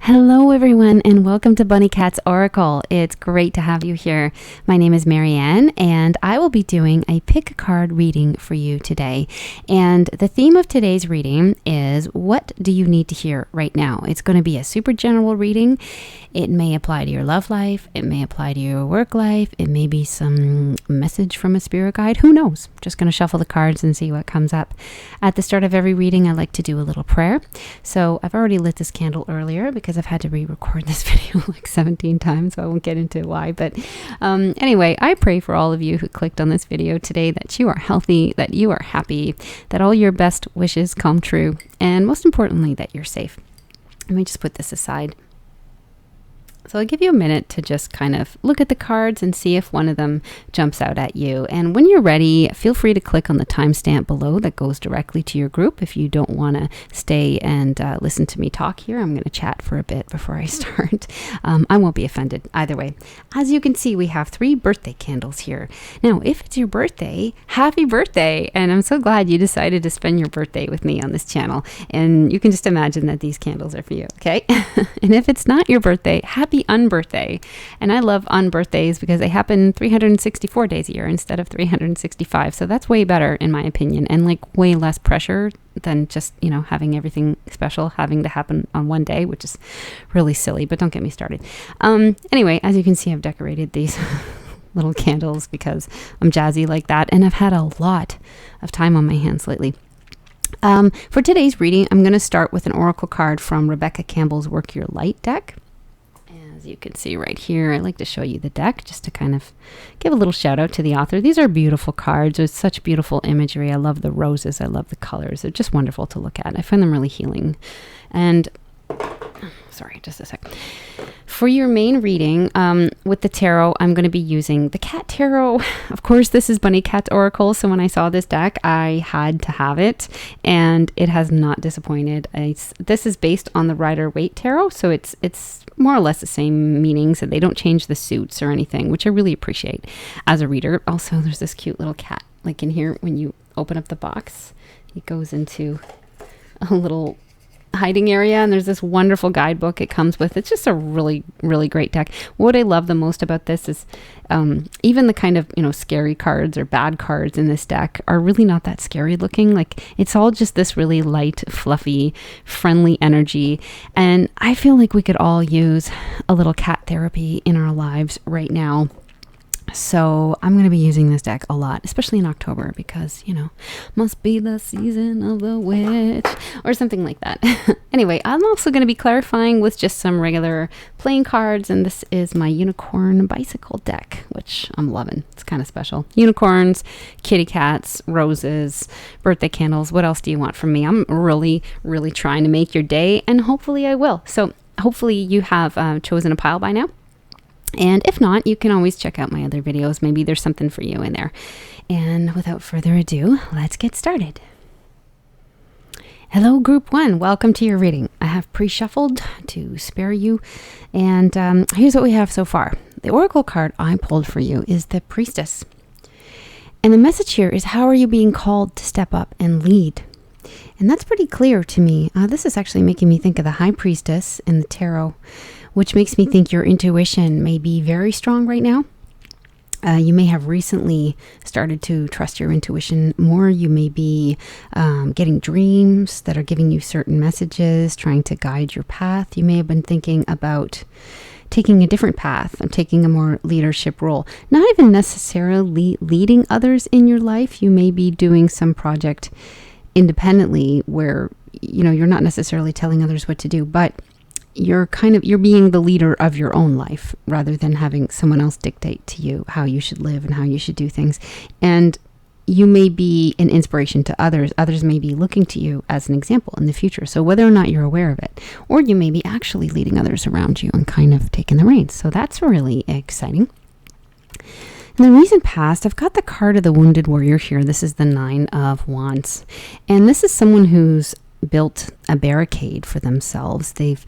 Hello everyone and welcome to Bunny Cat's Oracle. It's great to have you here. My name is Marianne and I will be doing a pick a card reading for you today. And the theme of today's reading is what do you need to hear right now? It's going to be a super general reading. It may apply to your love life. It may apply to your work life. It may be some message from a spirit guide. Who knows? Just going to shuffle the cards and see what comes up. At the start of every reading, I like to do a little prayer. So I've already lit this candle earlier because I've had to re-record this video like 17 times, so I won't get into why. But anyway, I pray for all of you who clicked on this video today that you are healthy, that you are happy, that all your best wishes come true, and most importantly, that you're safe. Let me just put this aside. So I'll give you a minute to just kind of look at the cards and see if one of them jumps out at you. And when you're ready, feel free to click on the timestamp below that goes directly to your group. If you don't want to stay and listen to me talk here, I'm going to chat for a bit before I start. I won't be offended either way. As you can see, we have 3 birthday candles here. Now, if it's your birthday, happy birthday. And I'm so glad you decided to spend your birthday with me on this channel. And you can just imagine that these candles are for you, okay? And if it's not your birthday, happy unbirthday. And I love unbirthdays because they happen 364 days a year instead of 365. So that's way better in my opinion, and like way less pressure than just, having everything special having to happen on one day, which is really silly, but don't get me started. Anyway, as you can see, I've decorated these little candles because I'm jazzy like that, and I've had a lot of time on my hands lately. For today's reading, I'm going to start with an oracle card from Rebecca Campbell's Work Your Light deck. As you can see right here, I like to show you the deck just to kind of give a little shout out to the author. These are beautiful cards. There's such beautiful imagery. I love the roses. I love the colors. They're just wonderful to look at. I find them really healing. And sorry, just a sec. For your main reading with the tarot, I'm going to be using the Cat Tarot. Of course, this is Bunny Cat's Oracle, so when I saw this deck, I had to have it, and it has not disappointed. This is based on the Rider-Waite Tarot, so it's more or less the same meanings, and they don't change the suits or anything, which I really appreciate as a reader. Also, there's this cute little cat, like in here, when you open up the box, it goes into a little hiding area, and there's this wonderful guidebook it comes with. It's just a really, really great deck. What I love the most about this is even the kind of, scary cards or bad cards in this deck are really not that scary looking. Like, it's all just this really light, fluffy, friendly energy. And I feel like we could all use a little cat therapy in our lives right now. So I'm going to be using this deck a lot, especially in October, because, must be the season of the witch or something like that. Anyway, I'm also going to be clarifying with just some regular playing cards. And this is my unicorn bicycle deck, which I'm loving. It's kind of special. Unicorns, kitty cats, roses, birthday candles. What else do you want from me? I'm really, really trying to make your day, and hopefully I will. So hopefully you have chosen a pile by now. And if not, you can always check out my other videos. Maybe there's something for you in there. And without further ado, let's get started. Hello, Group 1. Welcome to your reading. I have pre-shuffled to spare you. And here's what we have so far. The oracle card I pulled for you is the Priestess. And the message here is, how are you being called to step up and lead? And that's pretty clear to me. This is actually making me think of the High Priestess in the tarot, which makes me think your intuition may be very strong right now. You may have recently started to trust your intuition more. You may be getting dreams that are giving you certain messages, trying to guide your path. You may have been thinking about taking a different path and taking a more leadership role. Not even necessarily leading others in your life. You may be doing some project independently where, you're not necessarily telling others what to do, but you're being the leader of your own life rather than having someone else dictate to you how you should live and how you should do things. And you may be an inspiration to others. Others may be looking to you as an example in the future. So whether or not you're aware of it, or you may be actually leading others around you and kind of taking the reins. So that's really exciting. In the recent past, I've got the card of the Wounded Warrior here. This is the 9 of Wands. And this is someone who's built a barricade for themselves. They've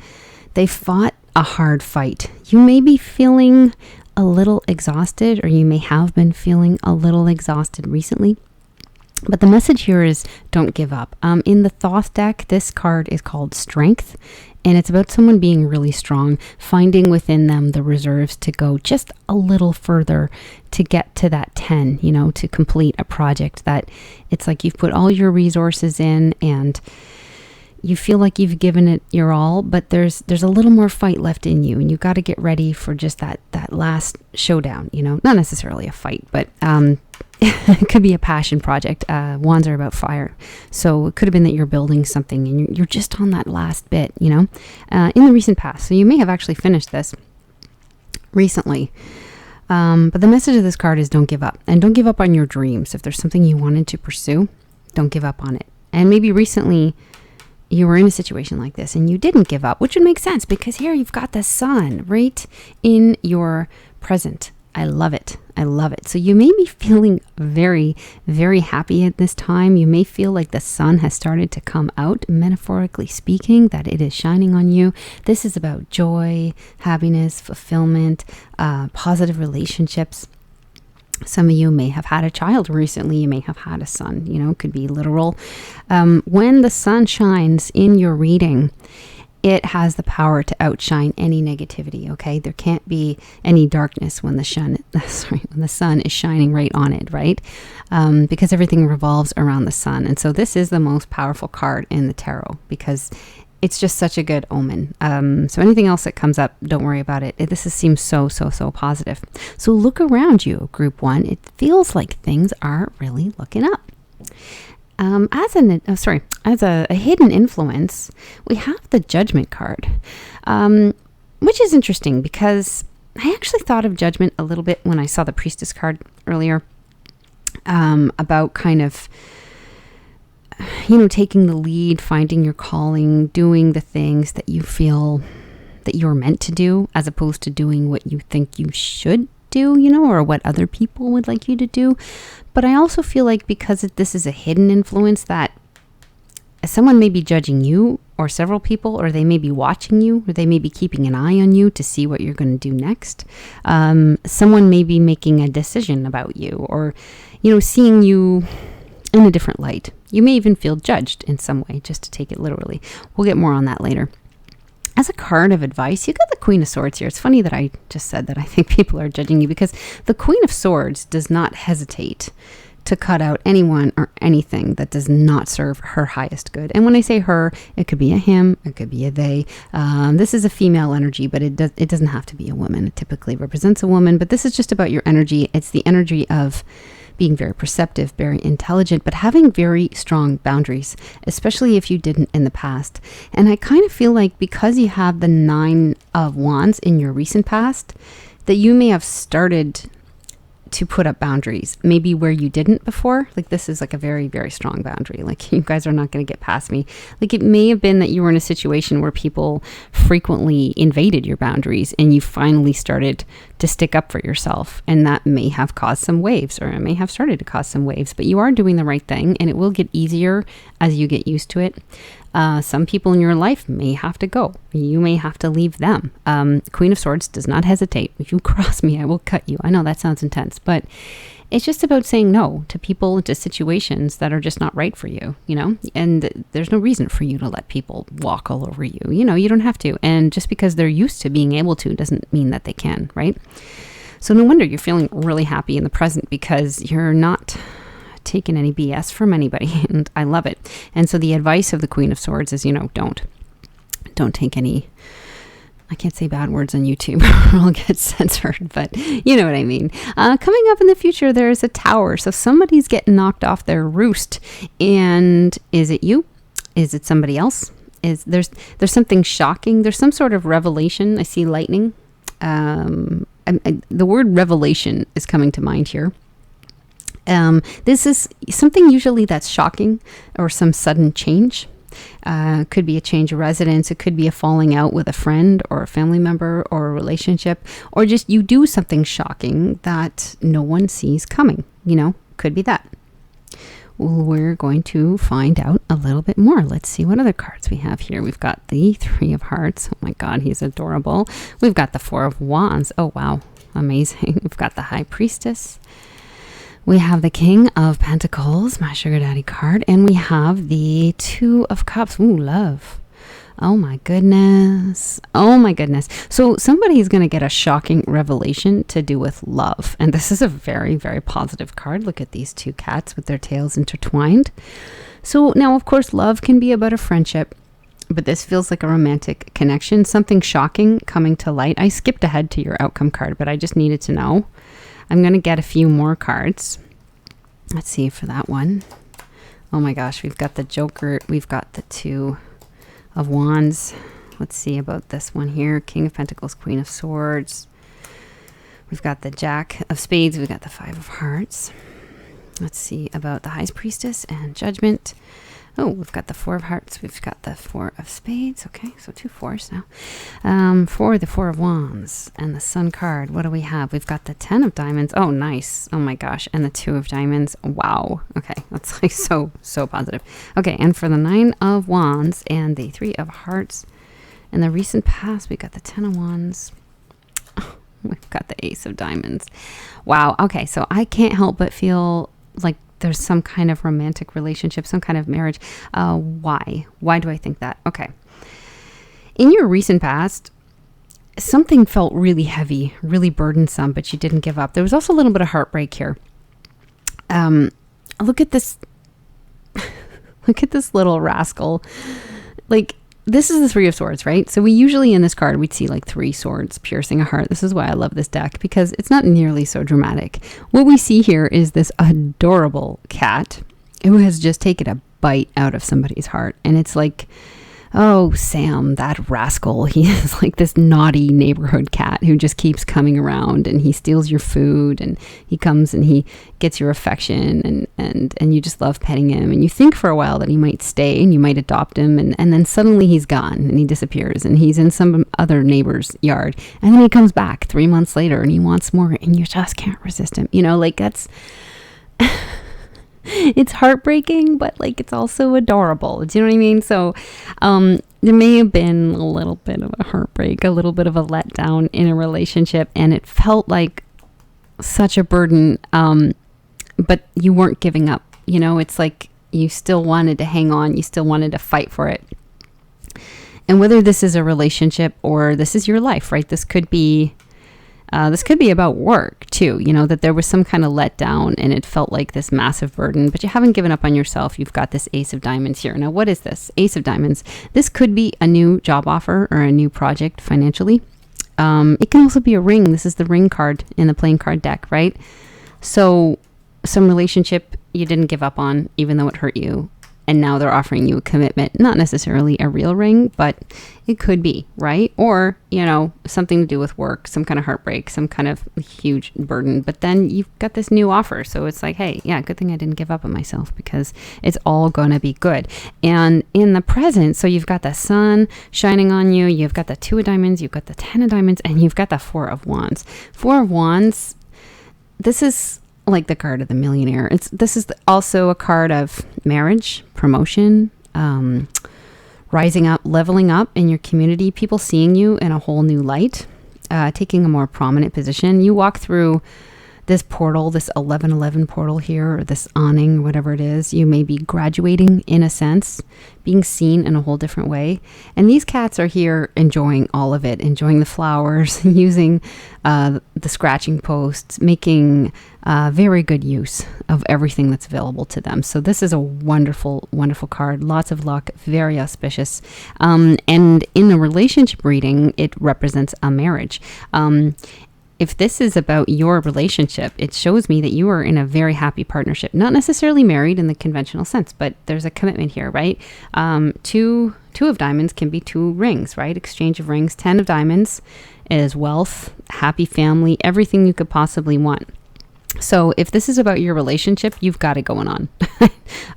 fought a hard fight. You may be feeling a little exhausted, or you may have been feeling a little exhausted recently. But the message here is don't give up. In the Thoth deck, this card is called Strength, and it's about someone being really strong, finding within them the reserves to go just a little further to get to that 10, to complete a project that it's like you've put all your resources in and you feel like you've given it your all, but there's a little more fight left in you, and you've got to get ready for just that last showdown, not necessarily a fight, but it could be a passion project. Wands are about fire. So it could have been that you're building something and you're just on that last bit, in the recent past. So you may have actually finished this recently. But the message of this card is don't give up, and don't give up on your dreams. If there's something you wanted to pursue, don't give up on it. And maybe recently you were in a situation like this and you didn't give up, which would make sense because here you've got the sun right in your present. I love it. I love it. So you may be feeling very, very happy at this time. You may feel like the sun has started to come out, metaphorically speaking, that it is shining on you. This is about joy, happiness, fulfillment, positive relationships. Some of you may have had a child recently. You may have had a son, could be literal. When the sun shines in your reading, it has the power to outshine any negativity, okay? There can't be any darkness when the sun is shining right on it, right? Because everything revolves around the sun. And so this is the most powerful card in the tarot because it's just such a good omen. So anything else that comes up, don't worry about it. This seems so positive. So look around you, group 1. It feels like things are really looking up. As a hidden influence, we have the Judgment card, which is interesting because I actually thought of Judgment a little bit when I saw the Priestess card earlier, about kind of, taking the lead, finding your calling, doing the things that you feel that you're meant to do, as opposed to doing what you think you should do, or what other people would like you to do. But I also feel like because this is a hidden influence, that someone may be judging you or several people, or they may be watching you, or they may be keeping an eye on you to see what you're going to do next. Someone may be making a decision about you, or, seeing you in a different light. You may even feel judged in some way, just to take it literally. We'll get more on that later. As a card of advice, you got the Queen of Swords here. It's funny that I just said that I think people are judging you, because the Queen of Swords does not hesitate to cut out anyone or anything that does not serve her highest good. And when I say her, it could be a him, it could be a they. This is a female energy, but it doesn't have to be a woman. It typically represents a woman, but this is just about your energy. It's the energy of being very perceptive, very intelligent, but having very strong boundaries, especially if you didn't in the past. And I kind of feel like because you have the 9 of Wands in your recent past, that you may have started to put up boundaries, maybe where you didn't before. Like this is like a very, very strong boundary. Like you guys are not going to get past me. Like it may have been that you were in a situation where people frequently invaded your boundaries and you finally started to stick up for yourself. And that may have caused some waves, or it may have started to cause some waves, but you are doing the right thing, and it will get easier as you get used to it. Some people in your life may have to go. You may have to leave them. Queen of Swords does not hesitate. If you cross me, I will cut you. I know that sounds intense, but it's just about saying no to people, to situations that are just not right for you, and there's no reason for you to let people walk all over you. You don't have to. And just because they're used to being able to doesn't mean that they can, right? So no wonder you're feeling really happy in the present, because you're not taken any BS from anybody, and I love it. And so the advice of the Queen of Swords is, don't take any, I can't say bad words on YouTube or I'll get censored, but you know what I mean. Coming up in the future, there's a Tower. So somebody's getting knocked off their roost. And is it you? Is it somebody else? There's something shocking. There's some sort of revelation. I see lightning. The word revelation is coming to mind here. This is something usually that's shocking, or some sudden change. Could be a change of residence. It could be a falling out with a friend or a family member or a relationship, or just you do something shocking that no one sees coming. Could be that. Well, we're going to find out a little bit more. Let's see what other cards we have here. We've got the 3 of Hearts. Oh my God, he's adorable. We've got the 4 of Wands. Oh wow, amazing. We've got the High Priestess. We have the King of Pentacles, my sugar daddy card, and we have the Two of Cups. Ooh, love. Oh my goodness. Oh my goodness. So somebody's going to get a shocking revelation to do with love. And this is a very, very positive card. Look at these two cats with their tails intertwined. So now, of course, love can be about a friendship, but this feels like a romantic connection, something shocking coming to light. I skipped ahead to your outcome card, but I just needed to know. I'm going to get a few more cards. Let's see for that one. Oh my gosh, we've got the Joker. We've got the Two of Wands. Let's see about this one here. King of Pentacles, Queen of Swords. We've got the Jack of Spades. We've got the Five of Hearts. Let's see about the High Priestess and Judgment. Oh, we've got the Four of Hearts. We've got the Four of Spades. Okay, so 2 4s now. For the Four of Wands and the Sun card, what do we have? We've got the 10 of Diamonds. Oh, nice. Oh my gosh. And the 2 of Diamonds. Wow. Okay, that's like so positive. Okay, and for the 9 of Wands and the 3 of Hearts, in the recent past, we got the 10 of Wands. Oh, we've got the Ace of Diamonds. Wow. Okay, so I can't help but feel like there's some kind of romantic relationship, some kind of marriage. Why? Why do I think that? Okay. In your recent past, something felt really heavy, really burdensome, but you didn't give up. There was also a little bit of heartbreak here. Look at this. Look at this little rascal. Like, this is the 3 of Swords, right? So we usually in this card, we'd see like 3 swords piercing a heart. This is why I love this deck, because it's not nearly so dramatic. What we see here is this adorable cat who has just taken a bite out of somebody's heart. And it's like, oh, Sam, that rascal. He is like this naughty neighborhood cat who just keeps coming around, and he steals your food, and he comes and he gets your affection, and you just love petting him. And you think for a while that he might stay and you might adopt him. And then suddenly he's gone and he disappears and he's in some other neighbor's yard. And then he comes back 3 months later and he wants more, and you just can't resist him. You know, like that's... It's heartbreaking, but like it's also adorable. Do you know what I mean? So there may have been a little bit of a heartbreak, a little bit of a letdown in a relationship, and it felt like such a burden, but you weren't giving up. You know, it's like you still wanted to hang on. You still wanted to fight for it. And whether this is a relationship or this is your life, right? This could be about work too, you know, that there was some kind of letdown and it felt like this massive burden, but you haven't given up on yourself. You've got this Ace of Diamonds here. Now, what is this? Ace of Diamonds. This could be a new job offer or a new project financially. It can also be a ring. This is the ring card in the playing card deck, right? So some relationship you didn't give up on, even though it hurt you. And now they're offering you a commitment, not necessarily a real ring, but it could be, right? Or, you know, something to do with work, some kind of heartbreak, some kind of huge burden. But then you've got this new offer. So it's like, hey, yeah, good thing I didn't give up on myself, because it's all going to be good. And in the present, so you've got the sun shining on you. You've got the 2 of Diamonds. You've got the 10 of Diamonds. And you've got the 4 of Wands. 4 of Wands, this is like the card of the millionaire. This is also a card of marriage, promotion, rising up, leveling up in your community, people seeing you in a whole new light, taking a more prominent position. You walk through this portal, this 1111 portal here, or this awning, whatever it is. You may be graduating in a sense, being seen in a whole different way. And these cats are here enjoying all of it, enjoying the flowers, using the scratching posts, making very good use of everything that's available to them. So this is a wonderful, wonderful card. Lots of luck, very auspicious. And in a relationship reading, it represents a marriage. If this is about your relationship, it shows me that you are in a very happy partnership, not necessarily married in the conventional sense, but there's a commitment here, right? Two of Diamonds can be 2 rings, right? Exchange of rings. 10 of Diamonds is wealth, happy family, everything you could possibly want. So if this is about your relationship, you've got it going on. I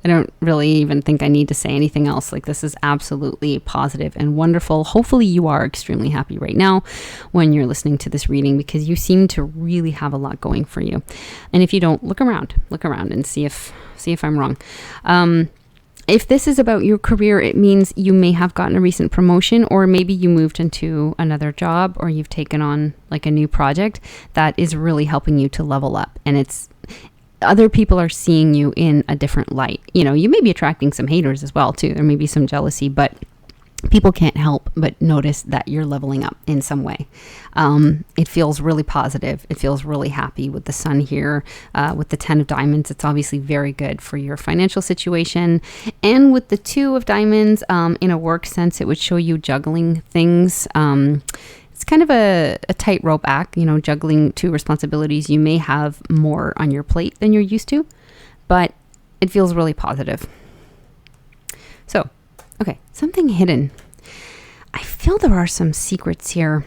don't really even think I need to say anything else. Like, this is absolutely positive and wonderful. Hopefully you are extremely happy right now when you're listening to this reading, because you seem to really have a lot going for you. And if you don't, look around and see if I'm wrong. If this is about your career, it means you may have gotten a recent promotion, or maybe you moved into another job, or you've taken on like a new project that is really helping you to level up. And other people are seeing you in a different light. You may be attracting some haters as well too. There may be some jealousy, but people can't help but notice that you're leveling up in some way. It feels really positive. It feels really happy with the sun here. With the 10 of diamonds, it's obviously very good for your financial situation. And with the 2 of diamonds, in a work sense, it would show you juggling things. It's kind of a tightrope act, juggling 2 responsibilities. You may have more on your plate than you're used to, but it feels really positive. So, okay, something hidden. I feel there are some secrets here.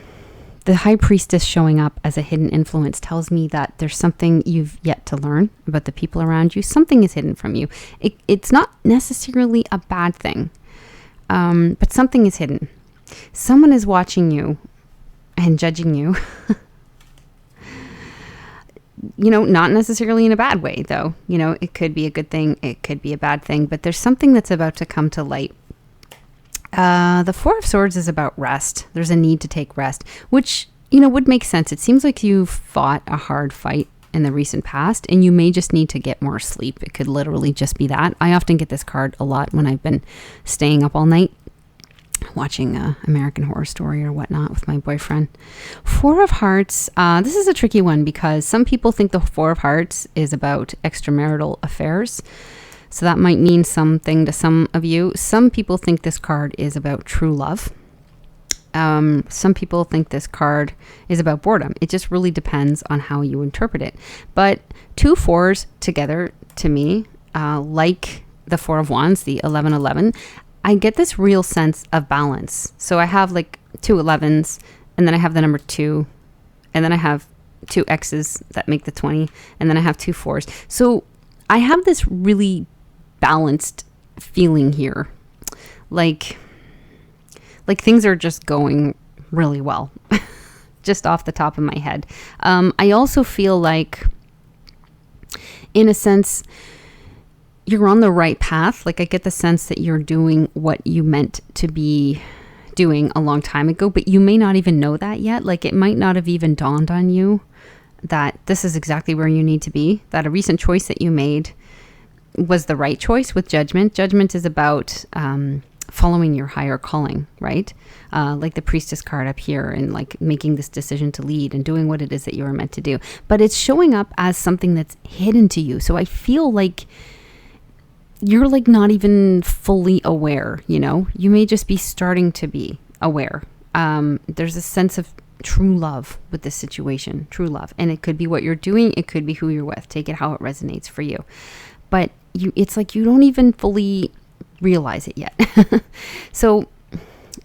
The High Priestess showing up as a hidden influence tells me that there's something you've yet to learn about the people around you. Something is hidden from you. It's not necessarily a bad thing, but something is hidden. Someone is watching you and judging you. Not necessarily in a bad way, though. It could be a good thing. It could be a bad thing, but there's something that's about to come to light. The 4 of Swords is about rest. There's a need to take rest, which, would make sense. It seems like you fought a hard fight in the recent past, and you may just need to get more sleep. It could literally just be that. I often get this card a lot when I've been staying up all night watching American Horror Story or whatnot with my boyfriend. 4 of Hearts. This is a tricky one because some people think the 4 of Hearts is about extramarital affairs. So that might mean something to some of you. Some people think this card is about true love. Some people think this card is about boredom. It just really depends on how you interpret it. But 2 4s together, to me, like the 4 of Wands, the 11-11, I get this real sense of balance. So I have like 2 11s, and then I have the number 2, and then I have 2 X's that make the 20, and then I have 2 4s. So I have this really balanced feeling here. Like things are just going really well, just off the top of my head. I also feel like, in a sense, you're on the right path. Like I get the sense that you're doing what you meant to be doing a long time ago, but you may not even know that yet. Like it might not have even dawned on you that this is exactly where you need to be, that a recent choice that you made was the right choice with Judgment. Judgment is about following your higher calling, right? Like the Priestess card up here, and like making this decision to lead and doing what it is that you were meant to do. But it's showing up as something that's hidden to you. So I feel like you're like not even fully aware, you may just be starting to be aware. There's a sense of true love with this situation, true love. And it could be what you're doing. It could be who you're with. Take it how it resonates for you. But it's like you don't even fully realize it yet. So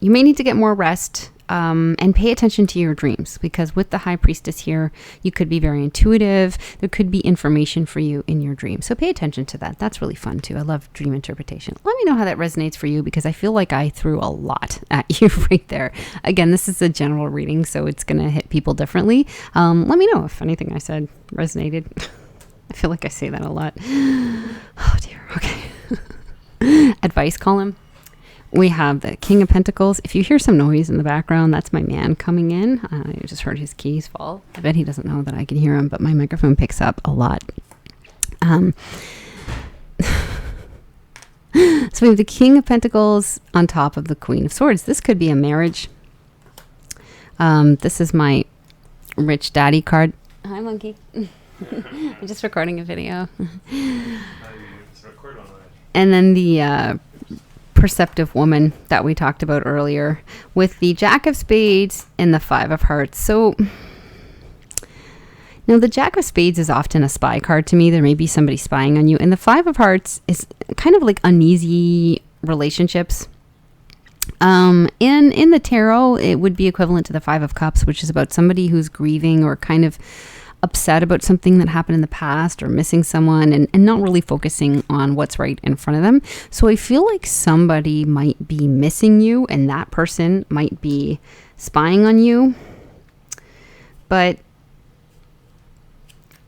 you may need to get more rest. And pay attention to your dreams, because with the High Priestess here, you could be very intuitive. There could be information for you in your dreams. So pay attention to that. That's really fun too. I love dream interpretation. Let me know how that resonates for you, because I feel like I threw a lot at you right there. Again, this is a general reading, so it's going to hit people differently. Let me know if anything I said resonated. I feel like I say that a lot. Oh dear. Okay. Advice column. We have the King of Pentacles. If you hear some noise in the background, that's my man coming in. I just heard his keys fall. I bet he doesn't know that I can hear him, but my microphone picks up a lot. So we have the King of Pentacles on top of the Queen of Swords. This could be a marriage. This is my rich daddy card. Hi, monkey. I'm just recording a video. And then the perceptive woman that we talked about earlier, with the Jack of Spades and the 5 of Hearts. So now the Jack of Spades is often a spy card to me. There may be somebody spying on you. And the 5 of Hearts is kind of like uneasy relationships. In the tarot, it would be equivalent to the 5 of Cups, which is about somebody who's grieving or kind of upset about something that happened in the past, or missing someone, and not really focusing on what's right in front of them. So I feel like somebody might be missing you, and that person might be spying on you. But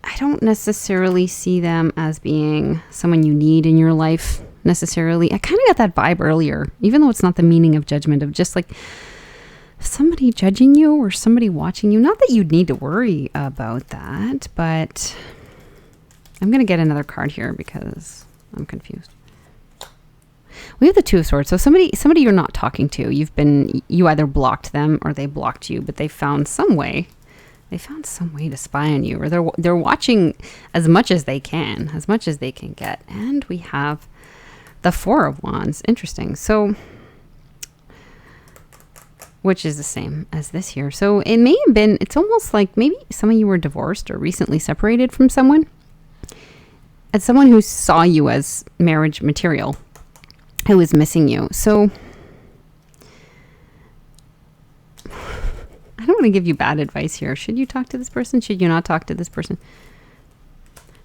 I don't necessarily see them as being someone you need in your life necessarily. I kind of got that vibe earlier, even though it's not the meaning of Judgment, of just like somebody judging you or somebody watching you. Not that you'd need to worry about that, but I'm going to get another card here because I'm confused. We have the Two of Swords. So somebody you're not talking to, you either blocked them or they blocked you, but they found some way to spy on you, or they're watching as much as they can get. And we have the Four of Wands. Interesting. So, which is the same as this here. So it may have been, it's almost like maybe some of you were divorced or recently separated from someone. It's someone who saw you as marriage material, who is missing you. So I don't want to give you bad advice here. Should you talk to this person? Should you not talk to this person?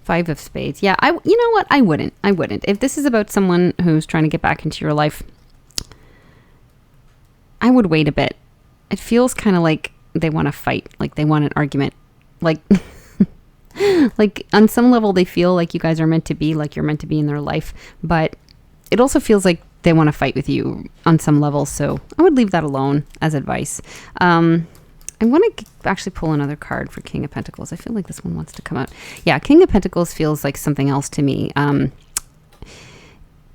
Five of Spades. Yeah, you know what? I wouldn't. If this is about someone who's trying to get back into your life, I would wait a bit. It feels kind of like they want to fight, like they want an argument. Like, like on some level they feel like you guys are meant to be, like you're meant to be in their life. But it also feels like they want to fight with you on some level. So I would leave that alone as advice. I want to actually pull another card for King of Pentacles. I feel like this one wants to come out. Yeah, King of Pentacles feels like something else to me.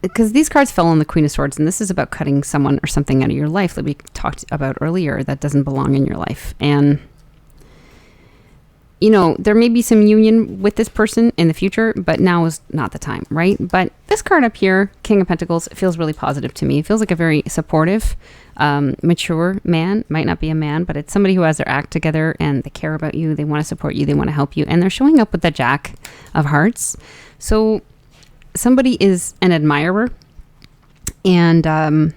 Because these cards fell on the Queen of Swords, and this is about cutting someone or something out of your life that we talked about earlier that doesn't belong in your life. And, you know, there may be some union with this person in the future, but now is not the time, right? But this card up here, King of Pentacles, feels really positive to me. It feels like a very supportive, mature man. Might not be a man, but it's somebody who has their act together and they care about you. They want to support you. They want to help you. And they're showing up with the Jack of Hearts. So somebody is an admirer, and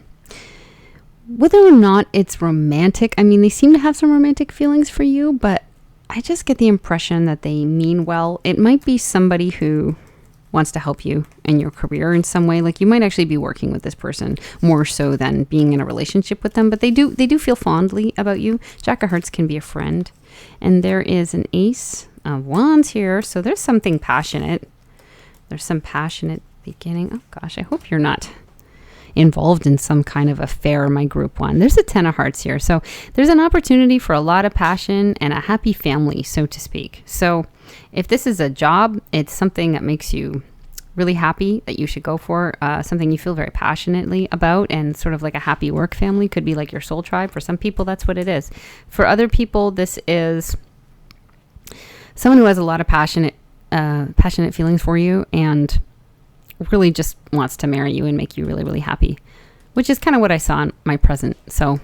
whether or not it's romantic, I mean, they seem to have some romantic feelings for you, but I just get the impression that they mean well. It might be somebody who wants to help you in your career in some way. Like you might actually be working with this person more so than being in a relationship with them, but they do feel fondly about you. Jack of Hearts can be a friend, and there is an Ace of Wands here, so there's something passionate. There's some passionate beginning. Oh gosh, I hope you're not involved in some kind of affair, my group one. There's a Ten of Hearts here. So there's an opportunity for a lot of passion and a happy family, so to speak. So if this is a job, it's something that makes you really happy that you should go for, something you feel very passionately about, and sort of like a happy work family could be like your soul tribe. For some people, that's what it is. For other people, this is someone who has a lot of passionate feelings for you and really just wants to marry you and make you really, really happy, which is kind of what I saw in my present. So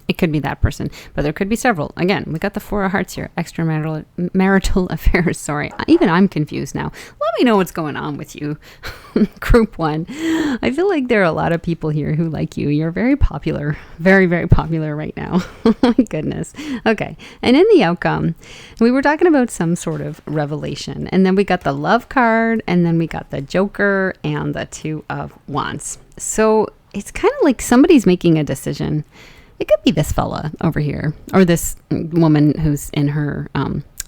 it could be that person, but there could be several. Again, we got the Four of Hearts here, extramarital affairs. Sorry, even I'm confused now. Let me know what's going on with you, group one. I feel like there are a lot of people here who like you. You're very popular, very, very popular right now. Oh my goodness. Okay, and in the outcome, we were talking about some sort of revelation, and then we got the Love card, and then we got the Joker and the Two of Wands. So it's kind of like somebody's making a decision. It could be this fella over here, or this woman who's in her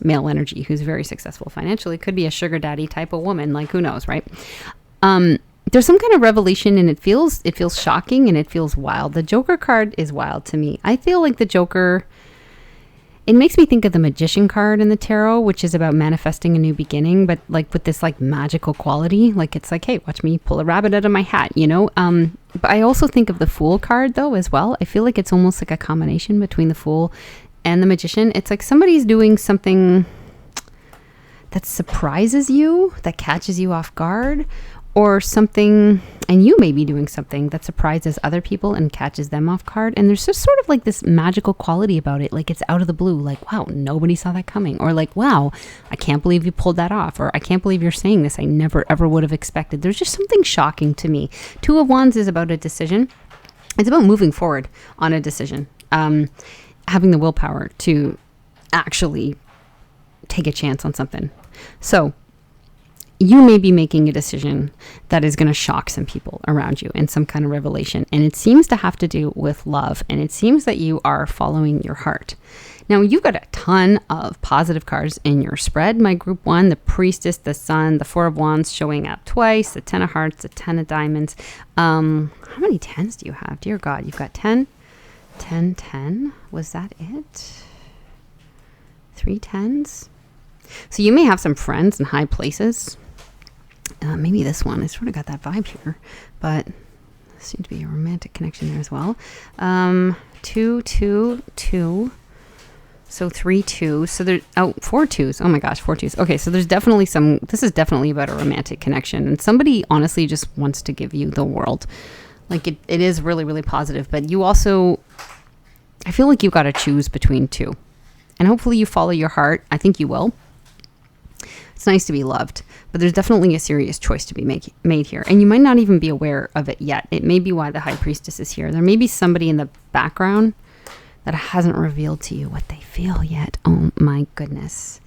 male energy, who's very successful financially. It could be a sugar daddy type of woman, like who knows, right? There's some kind of revelation, and it feels shocking and it feels wild. The Joker card is wild to me. I feel like the Joker, it makes me think of the Magician card in the tarot, which is about manifesting a new beginning, but like with this like magical quality. Like it's like, hey, watch me pull a rabbit out of my hat, you know? But I also think of the Fool card though as well. I feel like it's almost like a combination between the Fool and the Magician. It's like somebody's doing something that surprises you, that catches you off guard, or something, and you may be doing something that surprises other people and catches them off guard. And there's just sort of like this magical quality about it. Like it's out of the blue. Like, wow, nobody saw that coming. Or like, wow, I can't believe you pulled that off. Or I can't believe you're saying this. I never, ever would have expected. There's just something shocking to me. Two of Wands is about a decision. It's about moving forward on a decision. Having the willpower to actually take a chance on something. So you may be making a decision that is going to shock some people around you in some kind of revelation. And it seems to have to do with love. And it seems that you are following your heart. Now, you've got a ton of positive cards in your spread. My group one, the Priestess, the Sun, the Four of Wands showing up twice, the Ten of Hearts, the Ten of Diamonds. How many tens do you have? Dear God, you've got 10, 10, 10. Was that it? 3 tens? So you may have some friends in high places. Maybe this one. I sort of got that vibe here, but there seems to be a romantic connection there as well. 2, 2, 2. So 3 2s. So there, 4 2s. Oh my gosh, 4 2s. Okay, so there's definitely this is definitely about a romantic connection. And somebody honestly just wants to give you the world. Like it is really, really positive. But you also, I feel like you've got to choose between two. And hopefully you follow your heart. I think you will. It's nice to be loved. But there's definitely a serious choice to be made here. And you might not even be aware of it yet. It may be why the High Priestess is here. There may be somebody in the background that hasn't revealed to you what they feel yet. Oh my goodness.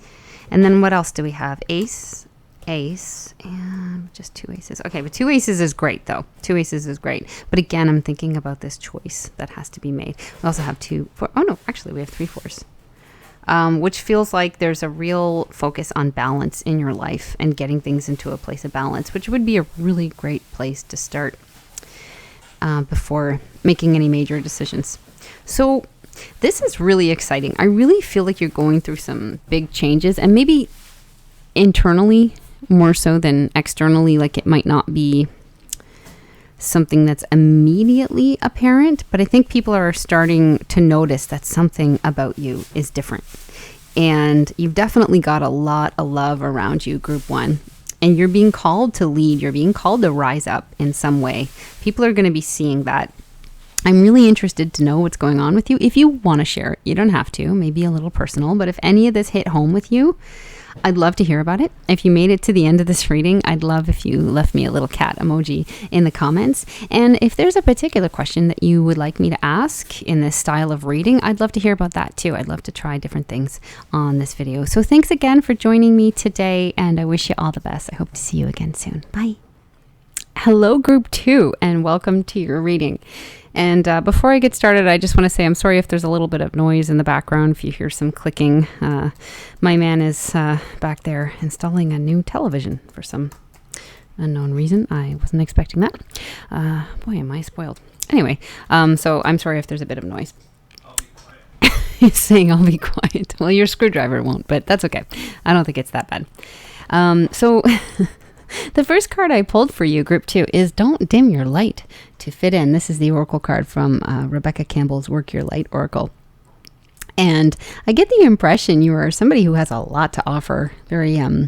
And then what else do we have? Ace, and just 2 aces. Okay, but 2 aces is great though. 2 aces is great. But again, I'm thinking about this choice that has to be made. We also have 2, 4. Oh no, actually we have 3 4s. Which feels like there's a real focus on balance in your life and getting things into a place of balance, which would be a really great place to start before making any major decisions. So this is really exciting. I really feel like you're going through some big changes, and maybe internally more so than externally. Like it might not be something that's immediately apparent, but I think people are starting to notice that something about you is different. And you've definitely got a lot of love around you, Group 1. And you're being called to lead. You're being called to rise up in some way. People are going to be seeing that. I'm really interested to know what's going on with you. If you want to share it, you don't have to, maybe a little personal, but if any of this hit home with you, I'd love to hear about it. If you made it to the end of this reading, I'd love if you left me a little cat emoji in the comments. And if there's a particular question that you would like me to ask in this style of reading, I'd love to hear about that too. I'd love to try different things on this video. So thanks again for joining me today, and I wish you all the best. I hope to see you again soon. Bye. Hello, Group 2, and welcome to your reading. And before I get started, I just want to say I'm sorry if there's a little bit of noise in the background, if you hear some clicking. My man is back there installing a new television for some unknown reason. I wasn't expecting that. Boy, am I spoiled. Anyway, so I'm sorry if there's a bit of noise. I'll be quiet. He's saying I'll be quiet. Well, your screwdriver won't, but that's okay. I don't think it's that bad. So... The first card I pulled for you, Group 2, is Don't Dim Your Light to Fit In. This is the Oracle card from Rebecca Campbell's Work Your Light Oracle. And I get the impression you are somebody who has a lot to offer. Very, I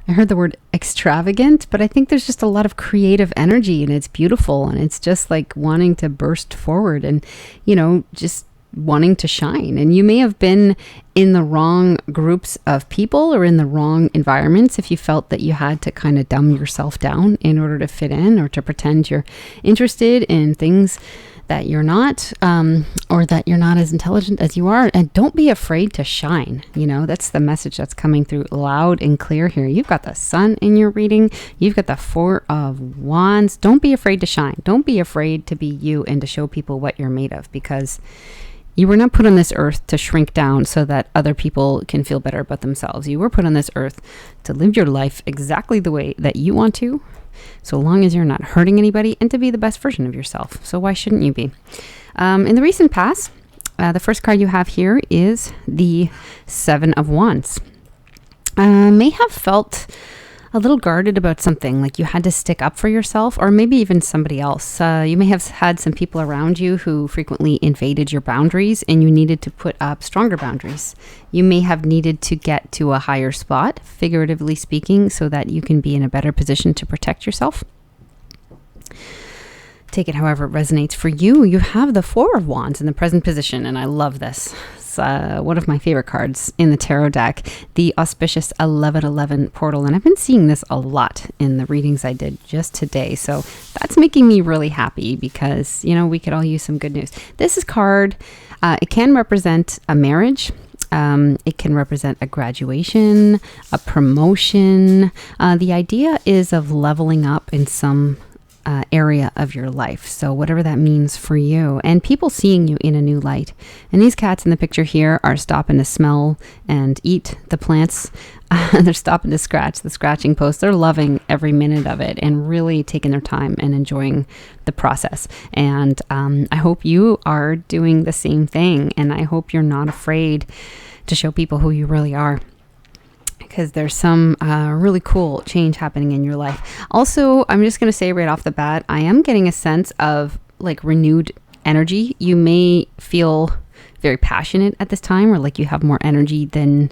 heard the word extravagant, but I think there's just a lot of creative energy, and it's beautiful, and it's just like wanting to burst forward and, just wanting to shine. And you may have been in the wrong groups of people or in the wrong environments if you felt that you had to kind of dumb yourself down in order to fit in, or to pretend you're interested in things that you're not, or that you're not as intelligent as you are. And don't be afraid to shine. That's the message that's coming through loud and clear here. You've got the Sun in your reading. You've got the 4 of Wands. Don't be afraid to shine. Don't be afraid to be you and to show people what you're made of, because you were not put on this earth to shrink down so that other people can feel better about themselves. You were put on this earth to live your life exactly the way that you want to, so long as you're not hurting anybody, and to be the best version of yourself. So why shouldn't you be? In the recent past, the first card you have here is the 7 of Wands. May have felt a little guarded about something, like you had to stick up for yourself, or maybe even somebody else. You may have had some people around you who frequently invaded your boundaries, and you needed to put up stronger boundaries. You may have needed to get to a higher spot, figuratively speaking, so that you can be in a better position to protect yourself. Take it however it resonates for you. You have the 4 of Wands in the present position, and I love this. One of my favorite cards in the tarot deck, the auspicious 1111 portal. And I've been seeing this a lot in the readings I did just today. So that's making me really happy, because, we could all use some good news. This is card, it can represent a marriage. It can represent a graduation, a promotion. The idea is of leveling up in some area of your life. So whatever that means for you, and people seeing you in a new light. And these cats in the picture here are stopping to smell and eat the plants. They're stopping to scratch the scratching post. They're loving every minute of it and really taking their time and enjoying the process. And I hope you are doing the same thing. And I hope you're not afraid to show people who you really are. because there's some really cool change happening in your life. Also, I'm just going to say right off the bat, I am getting a sense of like renewed energy. You may feel very passionate at this time, or like you have more energy than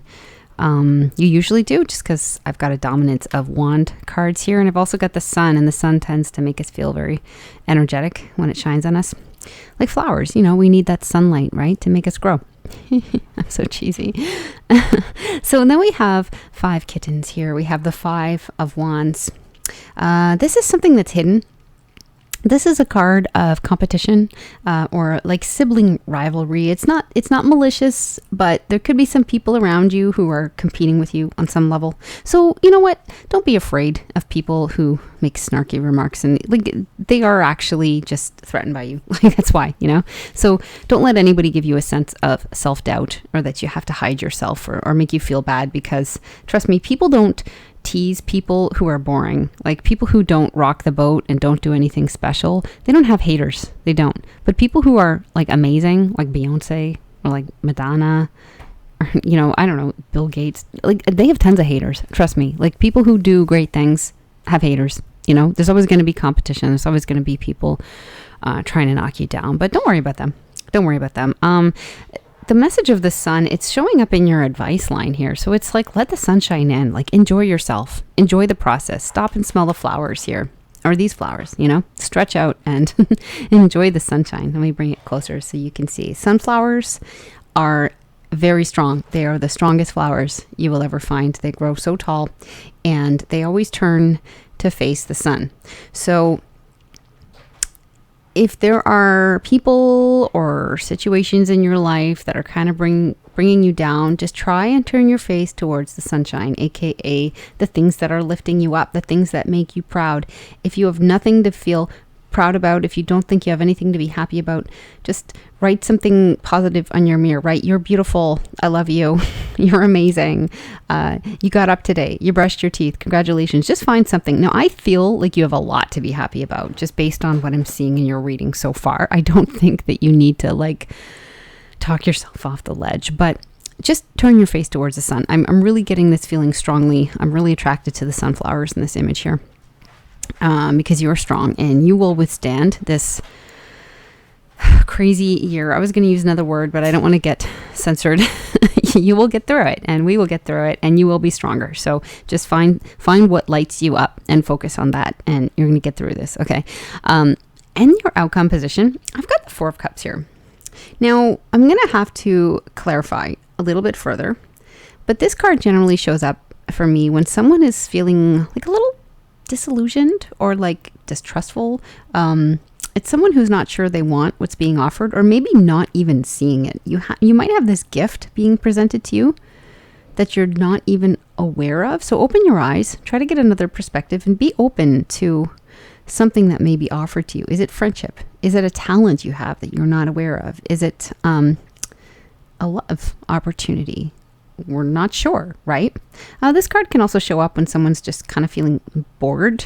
you usually do, just because I've got a dominance of wand cards here, and I've also got the sun, and the sun tends to make us feel very energetic when it shines on us. Like flowers, we need that sunlight, right, to make us grow. I'm so cheesy. So then we have 5 kittens here. We have the 5 of wands. This is something that's hidden. This is a card of competition or like sibling rivalry. It's not malicious, but there could be some people around you who are competing with you on some level. So you know what? Don't be afraid of people who make snarky remarks, and like they are actually just threatened by you. Like that's why, So don't let anybody give you a sense of self-doubt or that you have to hide yourself or make you feel bad, because trust me, people don't tease people who are boring. Like people who don't rock the boat and don't do anything special, they don't have haters. They don't. But people who are like amazing, like Beyonce or like Madonna, or, I don't know, Bill Gates, like they have tons of haters. Trust me. Like people who do great things have haters. There's always going to be competition. There's always going to be people trying to knock you down, but don't worry about them. Don't worry about them. The message of the sun, it's showing up in your advice line here. So it's like, let the sunshine in, like enjoy yourself, enjoy the process, stop and smell the flowers here, or these flowers, stretch out and enjoy the sunshine. Let me bring it closer so you can see. Sunflowers are very strong. They are the strongest flowers you will ever find. They grow so tall and they always turn to face the sun. So if there are people or situations in your life that are kind of bringing you down, just try and turn your face towards the sunshine, aka the things that are lifting you up, the things that make you proud. If you have nothing to feel proud about, if you don't think you have anything to be happy about, just write something positive on your mirror. Write, you're beautiful, I love you, you're amazing, you got up today, you brushed your teeth, congratulations. Just find something. Now I feel like you have a lot to be happy about just based on what I'm seeing in your reading so far. I don't think that you need to like talk yourself off the ledge, but just turn your face towards the sun. I'm really getting this feeling strongly. I'm really attracted to the sunflowers in this image here. Because you're strong and you will withstand this crazy year. I was going to use another word, but I don't want to get censored. You will get through it, and we will get through it, and you will be stronger. So just find what lights you up and focus on that, and you're going to get through this. Okay. And your outcome position, I've got the 4 of Cups here. Now I'm going to have to clarify a little bit further, but this card generally shows up for me when someone is feeling like a little disillusioned or like distrustful. It's someone who's not sure they want what's being offered, or maybe not even seeing it. You might have this gift being presented to you that you're not even aware of. So open your eyes, try to get another perspective, and be open to something that may be offered to you. Is it friendship? Is it a talent you have that you're not aware of? Is it a love opportunity? We're not sure, right? This card can also show up when someone's just kind of feeling bored.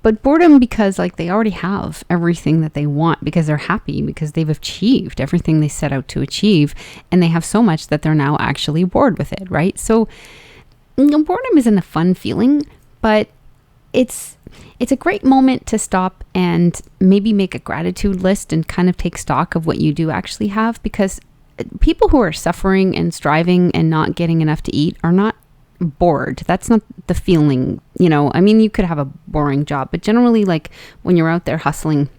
But boredom because like they already have everything that they want, because they're happy, because they've achieved everything they set out to achieve, and they have so much that they're now actually bored with it, right? So boredom isn't a fun feeling, but it's a great moment to stop and maybe make a gratitude list and kind of take stock of what you do actually have, because people who are suffering and striving and not getting enough to eat are not bored. That's not the feeling, I mean, you could have a boring job, but generally like when you're out there hustling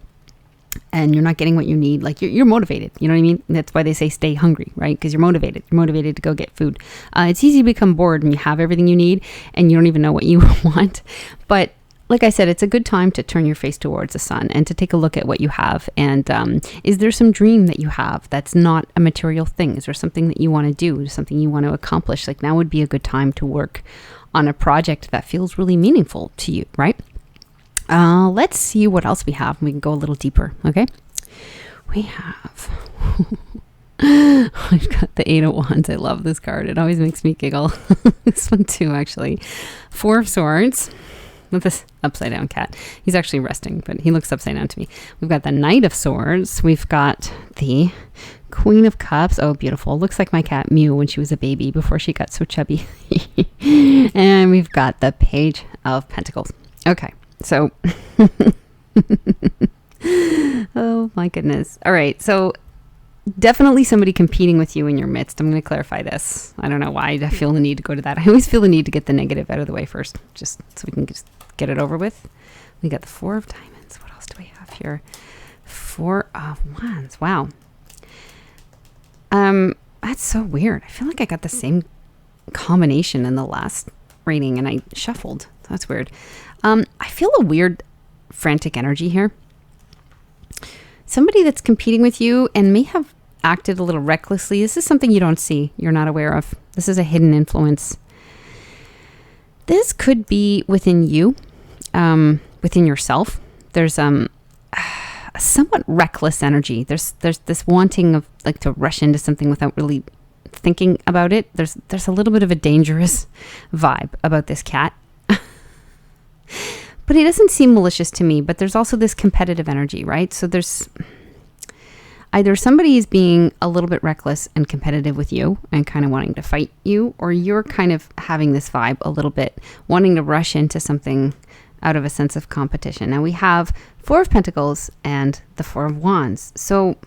and you're not getting what you need, like you're motivated, you know what I mean? That's why they say stay hungry, right? Because you're motivated to go get food. It's easy to become bored when you have everything you need and you don't even know what you want. But like I said, it's a good time to turn your face towards the sun and to take a look at what you have. And is there some dream that you have that's not a material thing? Is there something that you want to do, something you want to accomplish? Like now would be a good time to work on a project that feels really meaningful to you, right? Let's see what else we have. We can go a little deeper, okay? We have... I've got the 8 of Wands. I love this card. It always makes me giggle. This one too, actually. 4 of Swords. With this upside down cat. He's actually resting, but he looks upside down to me. We've got the Knight of Swords. We've got the Queen of Cups. Oh, beautiful. Looks like my cat Mew when she was a baby before she got so chubby. And we've got the Page of Pentacles. Okay, so... Oh, my goodness. All right, so definitely somebody competing with you in your midst. I'm going to clarify this. I don't know why I feel the need to go to that. I always feel the need to get the negative out of the way first, just so we can just get it over with. We got the Four of Diamonds. What else do we have here? Four of Wands. Wow. That's so weird. I feel like I got the same combination in the last reading and I shuffled. That's weird. I feel a weird frantic energy here. Somebody that's competing with you and may have acted a little recklessly. This is something you don't see, you're not aware of. This is a hidden influence. This could be within you, within yourself. There's a somewhat reckless energy. There's this wanting of like to rush into something without really thinking about it. There's a little bit of a dangerous vibe about this cat. But he doesn't seem malicious to me, but there's also this competitive energy, right? So there's either somebody is being a little bit reckless and competitive with you and kind of wanting to fight you, or you're kind of having this vibe a little bit, wanting to rush into something out of a sense of competition. Now we have Four of Pentacles and the Four of Wands. So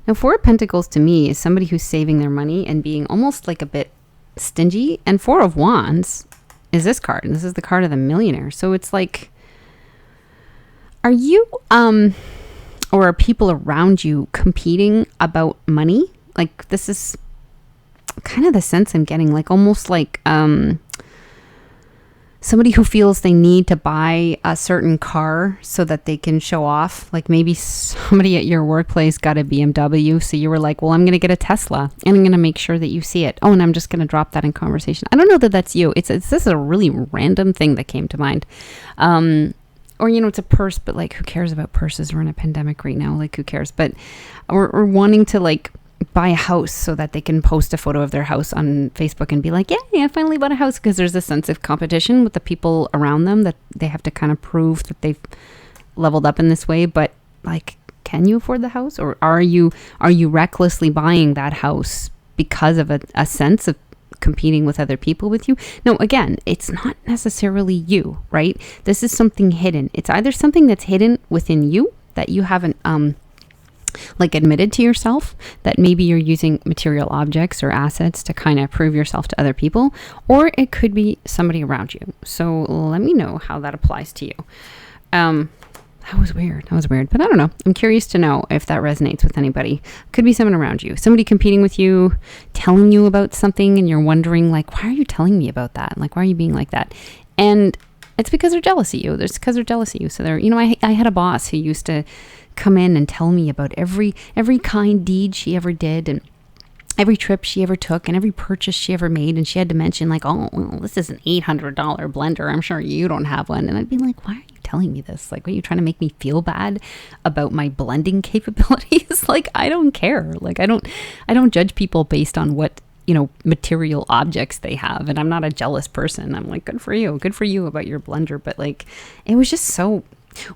now Four of Pentacles to me is somebody who's saving their money and being almost like a bit stingy. And Four of Wands is this card, and this is the card of the millionaire. So it's like, are you or are people around you competing about money? Like, this is kind of the sense I'm getting, like almost like somebody who feels they need to buy a certain car so that they can show off. Like maybe somebody at your workplace got a BMW, so you were like, well, I'm going to get a Tesla and I'm going to make sure that you see it. Oh, and I'm just going to drop that in conversation. I don't know that that's you. This is a really random thing that came to mind. Or, you know, it's a purse, but like, who cares about purses? We're in a pandemic right now. Like, who cares? But, or wanting to like buy a house so that they can post a photo of their house on Facebook and be like, yeah, I finally bought a house, because there's a sense of competition with the people around them that they have to kind of prove that they've leveled up in this way. But like, can you afford the house, or are you recklessly buying that house because of a sense of competing with other people with you? No, again, it's not necessarily you, right? This is something hidden. It's either something that's hidden within you that you haven't like admitted to yourself, that maybe you're using material objects or assets to kind of prove yourself to other people, or it could be somebody around you. So let me know how that applies to you. That was weird, but I don't know. I'm curious to know if that resonates with anybody. Could be someone around you, somebody competing with you, telling you about something, and you're wondering like, why are you telling me about that? Like, why are you being like that? And it's because they're jealous of you. It's because they're jealous of you. So they're, you know, I had a boss who used to come in and tell me about every kind deed she ever did, and every trip she ever took, and every purchase she ever made. And she had to mention like, oh, well, this is an $800 blender. I'm sure you don't have one. And I'd be like, why are you telling me this? Like, what, are you trying to make me feel bad about my blending capabilities? Like, I don't care. Like, I don't judge people based on what, you know, material objects they have. And I'm not a jealous person. I'm like, good for you about your blender. But like, it was just so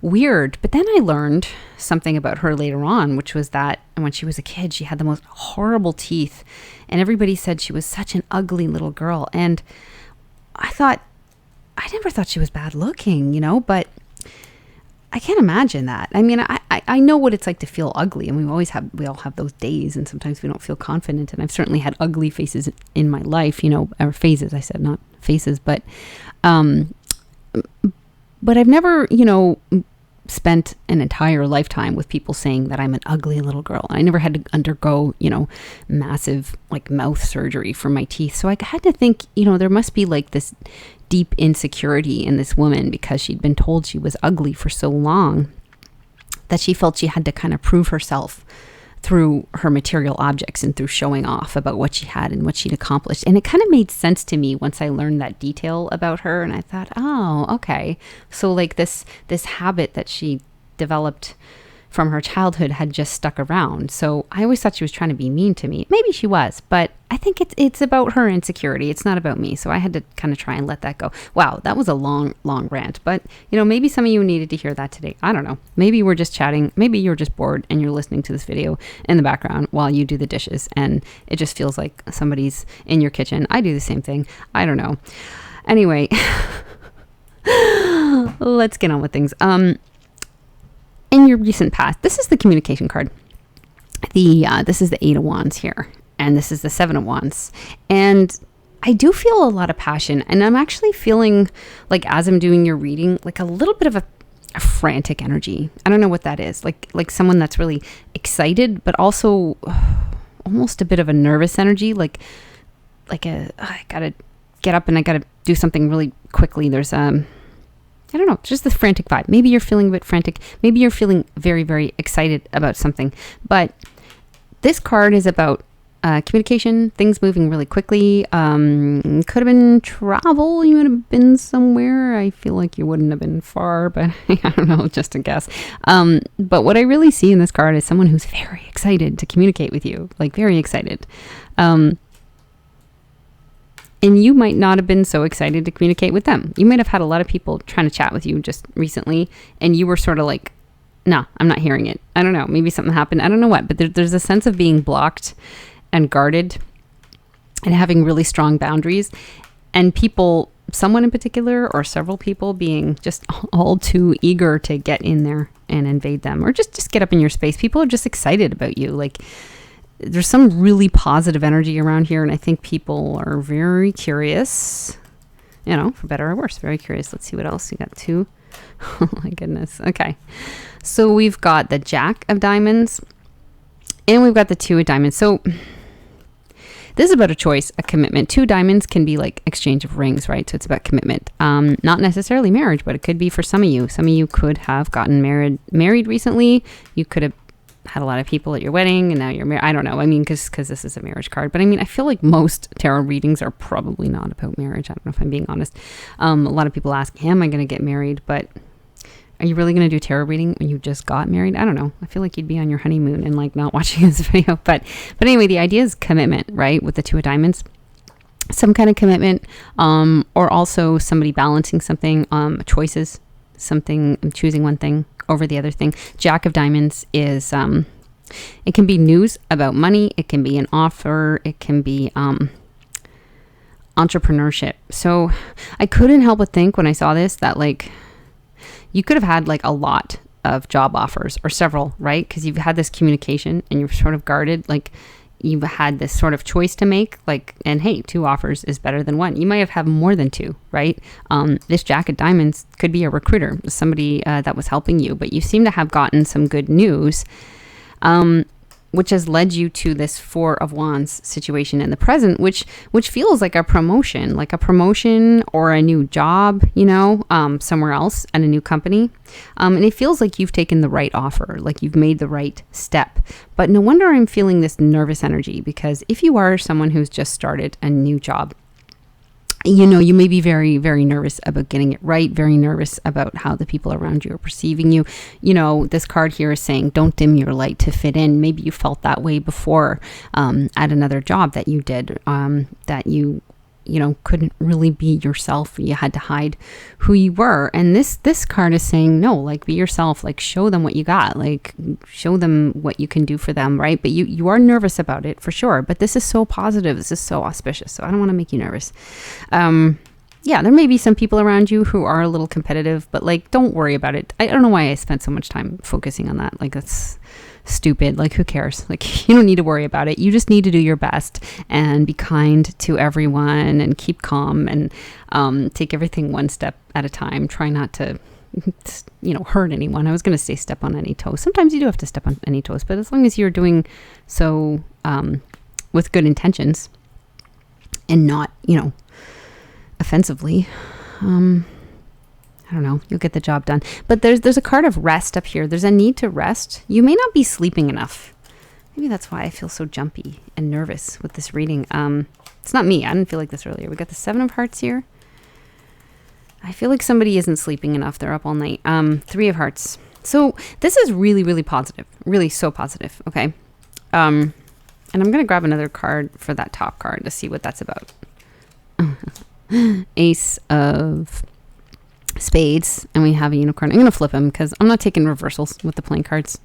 weird. But then I learned something about her later on, which was that when she was a kid, she had the most horrible teeth, and everybody said she was such an ugly little girl. And I never thought she was bad looking, you know, but I can't imagine that. I mean, I know what it's like to feel ugly, and we all have those days, and sometimes we don't feel confident. And I've certainly had ugly faces in my life, you know, or phases, I said, not faces, but I've never, you know, spent an entire lifetime with people saying that I'm an ugly little girl. I never had to undergo, you know, massive like mouth surgery for my teeth. So I had to think, you know, there must be like this deep insecurity in this woman, because she'd been told she was ugly for so long that she felt she had to kind of prove herself through her material objects and through showing off about what she had and what she'd accomplished. And it kind of made sense to me once I learned that detail about her. And I thought, oh, okay. So like this habit that she developed, from her childhood had just stuck around. So I always thought she was trying to be mean to me. Maybe she was, but I think it's about her insecurity. It's not about me. So I had to kind of try and let that go. Wow, that was a long rant. But, maybe some of you needed to hear that today. I don't know. Maybe we're just chatting. Maybe you're just bored and you're listening to this video in the background while you do the dishes. And it just feels like somebody's in your kitchen. I do the same thing. I don't know. Anyway, let's get on with things. In your recent past, this is the communication card. This is the 8 of Wands here, and this is the 7 of Wands. And I do feel a lot of passion, and I'm actually feeling like, as I'm doing your reading, like a little bit of a frantic energy. I don't know what that is. Like someone that's really excited, but also almost a bit of a nervous energy. I gotta get up and I gotta do something really quickly. There's I don't know, just this frantic vibe. Maybe you're feeling a bit frantic. Maybe you're feeling very, very excited about something. But this card is about communication, things moving really quickly. Could have been travel. You would have been somewhere. I feel like you wouldn't have been far, but I don't know, just a guess. But what I really see in this card is someone who's very excited to communicate with you, like very excited. And you might not have been so excited to communicate with them. You might have had a lot of people trying to chat with you just recently, and you were sort of like, no, I'm not hearing it. I don't know. Maybe something happened. I don't know what, but there's a sense of being blocked and guarded and having really strong boundaries, and people, someone in particular or several people, being just all too eager to get in there and invade them, or just get up in your space. People are just excited about you. Like, there's some really positive energy around here, and I think people are very curious, for better or worse, very curious. Let's see what else. We got 2. Oh my goodness. Okay. So we've got the Jack of Diamonds and we've got the 2 of Diamonds. So this is about a choice, a commitment. 2 diamonds can be like exchange of rings, right? So it's about commitment. Not necessarily marriage, but it could be for some of you. Some of you could have gotten married recently. You could have had a lot of people at your wedding and now you're married. I don't know. I mean, because this is a marriage card. But I mean, I feel like most tarot readings are probably not about marriage. I don't know if I'm being honest. A lot of people ask, am I going to get married? But are you really going to do tarot reading when you just got married? I don't know. I feel like you'd be on your honeymoon and like not watching this video. But anyway, the idea is commitment, right? With the 2 of Diamonds. Some kind of commitment, or also somebody balancing something, choices, something, choosing one thing over the other thing. Jack of Diamonds is, it can be news about money. It can be an offer. It can be entrepreneurship. So I couldn't help but think when I saw this that like you could have had like a lot of job offers or several, right? Because you've had this communication and you're sort of guarded. Like you've had this sort of choice to make, like, and hey, 2 offers is better than 1. You might have more than 2, right? This Jack of Diamonds could be a recruiter, somebody that was helping you, but you seem to have gotten some good news, which has led you to this 4 of Wands situation in the present, which feels like a promotion or a new job, somewhere else at a new company. And it feels like you've taken the right offer, like you've made the right step. But no wonder I'm feeling this nervous energy, because if you are someone who's just started a new job, you may be very, very nervous about getting it right, very nervous about how the people around you are perceiving you. This card here is saying, don't dim your light to fit in. Maybe you felt that way before at another job that you did, that you couldn't really be yourself. You had to hide who you were. And this card is saying, no, like, be yourself, like, show them what you got, like, show them what you can do for them, right? But you are nervous about it for sure. But this is so positive. This is so auspicious. So I don't want to make you nervous. Yeah, there may be some people around you who are a little competitive, but like, don't worry about it. I don't know why I spent so much time focusing on that. Like, that's stupid. Like, who cares? Like, you don't need to worry about it. You just need to do your best and be kind to everyone and keep calm and take everything one step at a time. Try not to hurt anyone. I was going to say step on any toes. Sometimes you do have to step on any toes, but as long as you're doing so with good intentions and not, offensively, I don't know, you'll get the job done. But there's a card of rest up here. There's a need to rest. You may not be sleeping enough. Maybe that's why I feel so jumpy and nervous with this reading. It's not me. I didn't feel like this earlier. We got the 7 of Hearts here. I feel like somebody isn't sleeping enough. They're up all night. 3 of Hearts. So this is really, really positive. Really so positive. Okay. And I'm going to grab another card for that top card to see what that's about. Ace of Spades. And we have a unicorn. I'm going to flip him because I'm not taking reversals with the playing cards.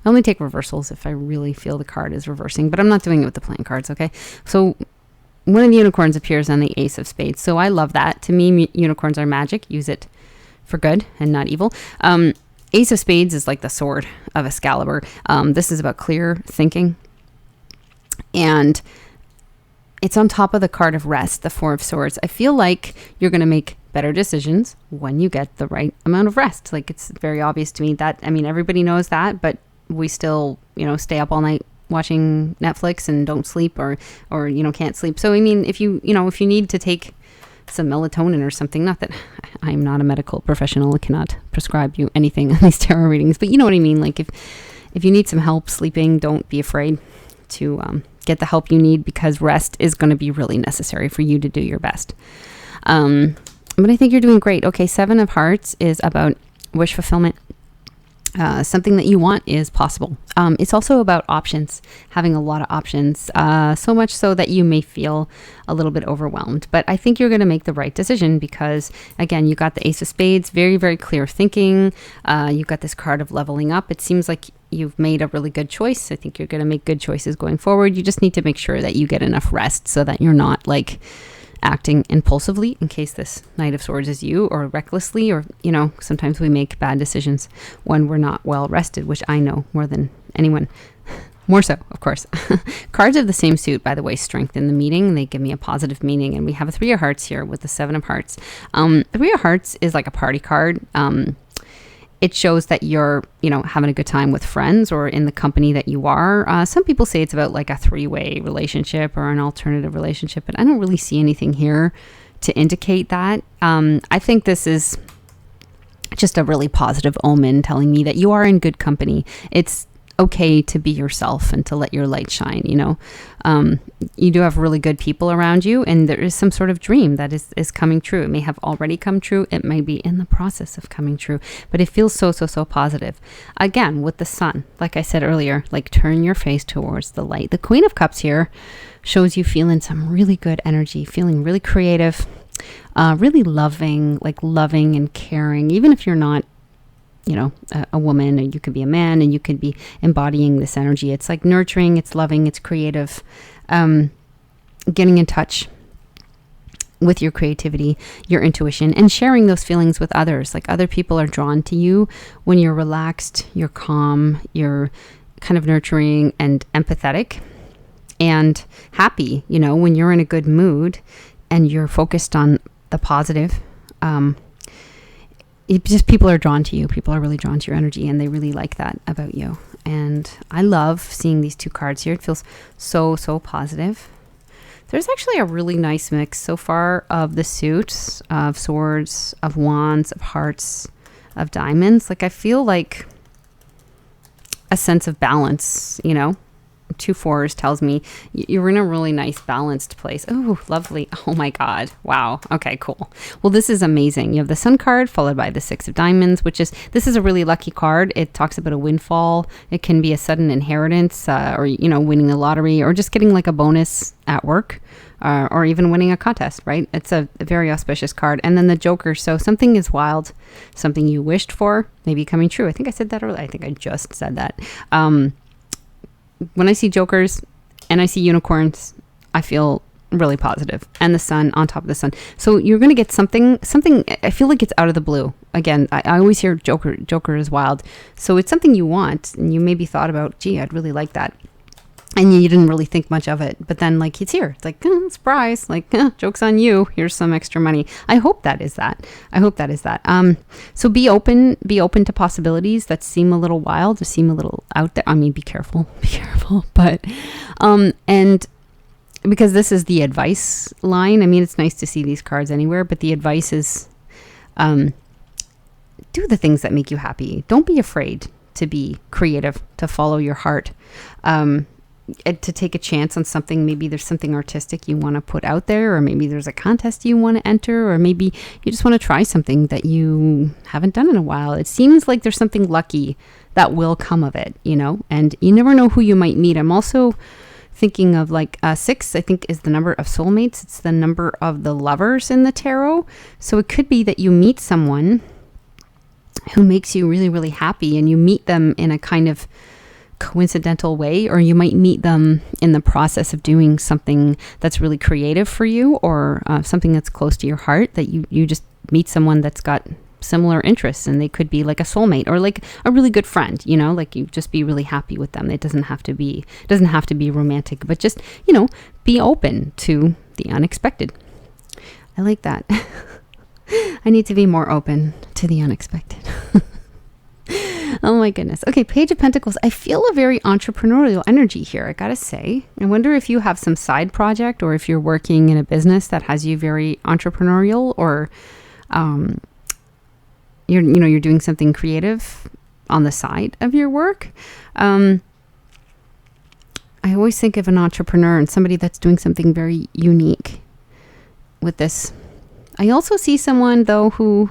I only take reversals if I really feel the card is reversing, but I'm not doing it with the playing cards. Okay. So one of the unicorns appears on the Ace of Spades. So I love that. To me, unicorns are magic. Use it for good and not evil. Ace of Spades is like the sword of Excalibur. This is about clear thinking. And it's on top of the card of rest, the Four of Swords. I feel like you're going to make better decisions when you get the right amount of rest. Like, it's very obvious to me that, I mean, everybody knows that, but we still, stay up all night watching Netflix and don't sleep or can't sleep. So, I mean, if you need to take some melatonin or something, not that I'm not a medical professional, I cannot prescribe you anything on these tarot readings, but you know what I mean? Like, if you need some help sleeping, don't be afraid to get the help you need, because rest is going to be really necessary for you to do your best. But I think you're doing great. Okay, Seven of Hearts is about wish fulfillment. Something that you want is possible. It's also about options, having a lot of options, so much so that you may feel a little bit overwhelmed. But I think you're going to make the right decision because, again, you got the Ace of Spades, very, very clear thinking. You got this card of leveling up. It seems like you've made a really good choice. I think you're going to make good choices going forward. You just need to make sure that you get enough rest so that you're not like acting impulsively, in case this Knight of Swords is you, or recklessly, or sometimes we make bad decisions when we're not well rested, which I know more than anyone. More so, of course. Cards of the same suit, by the way, strengthen the meaning. They give me a positive meaning, and we have a Three of Hearts here with the Seven of Hearts. Three of Hearts is like a party card. It shows that you're, having a good time with friends or in the company that you are. Some people say it's about like a three-way relationship or an alternative relationship, but I don't really see anything here to indicate that. I think this is just a really positive omen telling me that you are in good company. It's okay to be yourself and to let your light shine. You do have really good people around you, and there is some sort of dream that is coming true. It may have already come true. It may be in the process of coming true, but it feels so positive. Again, with the Sun, like I said earlier, like turn your face towards the light. The Queen of Cups here shows you feeling some really good energy, feeling really creative, really loving and caring, even if you're not a woman, or you could be a man, and you could be embodying this energy. It's like nurturing, it's loving, it's creative, getting in touch with your creativity, your intuition, and sharing those feelings with others. Like, other people are drawn to you when you're relaxed, you're calm, you're kind of nurturing and empathetic and happy, when you're in a good mood and you're focused on the positive. People are drawn to you. People are really drawn to your energy, and they really like that about you. And I love seeing these two cards here. It feels so positive. There's actually a really nice mix so far of the suits, of swords, of wands, of hearts, of diamonds. Like, I feel like a sense of balance, 2 4s tells me you're in a really nice balanced place. Oh, lovely. Oh my God. Wow. Okay, cool. Well, this is amazing. You have the Sun card followed by the 6 of Diamonds, this is a really lucky card. It talks about a windfall. It can be a sudden inheritance, or, winning the lottery, or just getting like a bonus at work, or even winning a contest, right? It's a very auspicious card. And then the Joker. So something is wild, something you wished for, maybe coming true. I think I said that earlier. I think I just said that. When I see Jokers and I see unicorns, I feel really positive. And the Sun on top of the Sun. So you're going to get something, I feel like it's out of the blue. Again, I always hear Joker is wild. So it's something you want, and you maybe thought about, gee, I'd really like that. And you didn't really think much of it. But then, like, it's here. It's like, surprise. Like, joke's on you. Here's some extra money. I hope that is that. So be open to possibilities that seem a little wild, to seem a little out there. I mean, be careful. But, and because this is the advice line, I mean, it's nice to see these cards anywhere, but the advice is, do the things that make you happy. Don't be afraid to be creative, to follow your heart. to take a chance on something. Maybe there's something artistic you want to put out there, or maybe there's a contest you want to enter, or maybe you just want to try something that you haven't done in a while. It seems like there's something lucky that will come of it, and you never know who you might meet. I'm also thinking of 6, I think, is the number of soulmates. It's the number of the lovers in the tarot. So it could be that you meet someone who makes you really, really happy, and you meet them in a kind of coincidental way, or you might meet them in the process of doing something that's really creative for you, or something that's close to your heart, that you just meet someone that's got similar interests, and they could be like a soulmate or like a really good friend, like you just be really happy with them. It doesn't have to be romantic, but just, be open to the unexpected. I like that. I need to be more open to the unexpected. Oh my goodness. Okay, Page of Pentacles. I feel a very entrepreneurial energy here, I gotta say. I wonder if you have some side project, or if you're working in a business that has you very entrepreneurial, or you're doing something creative on the side of your work. I always think of an entrepreneur and somebody that's doing something very unique with this. I also see someone, though, who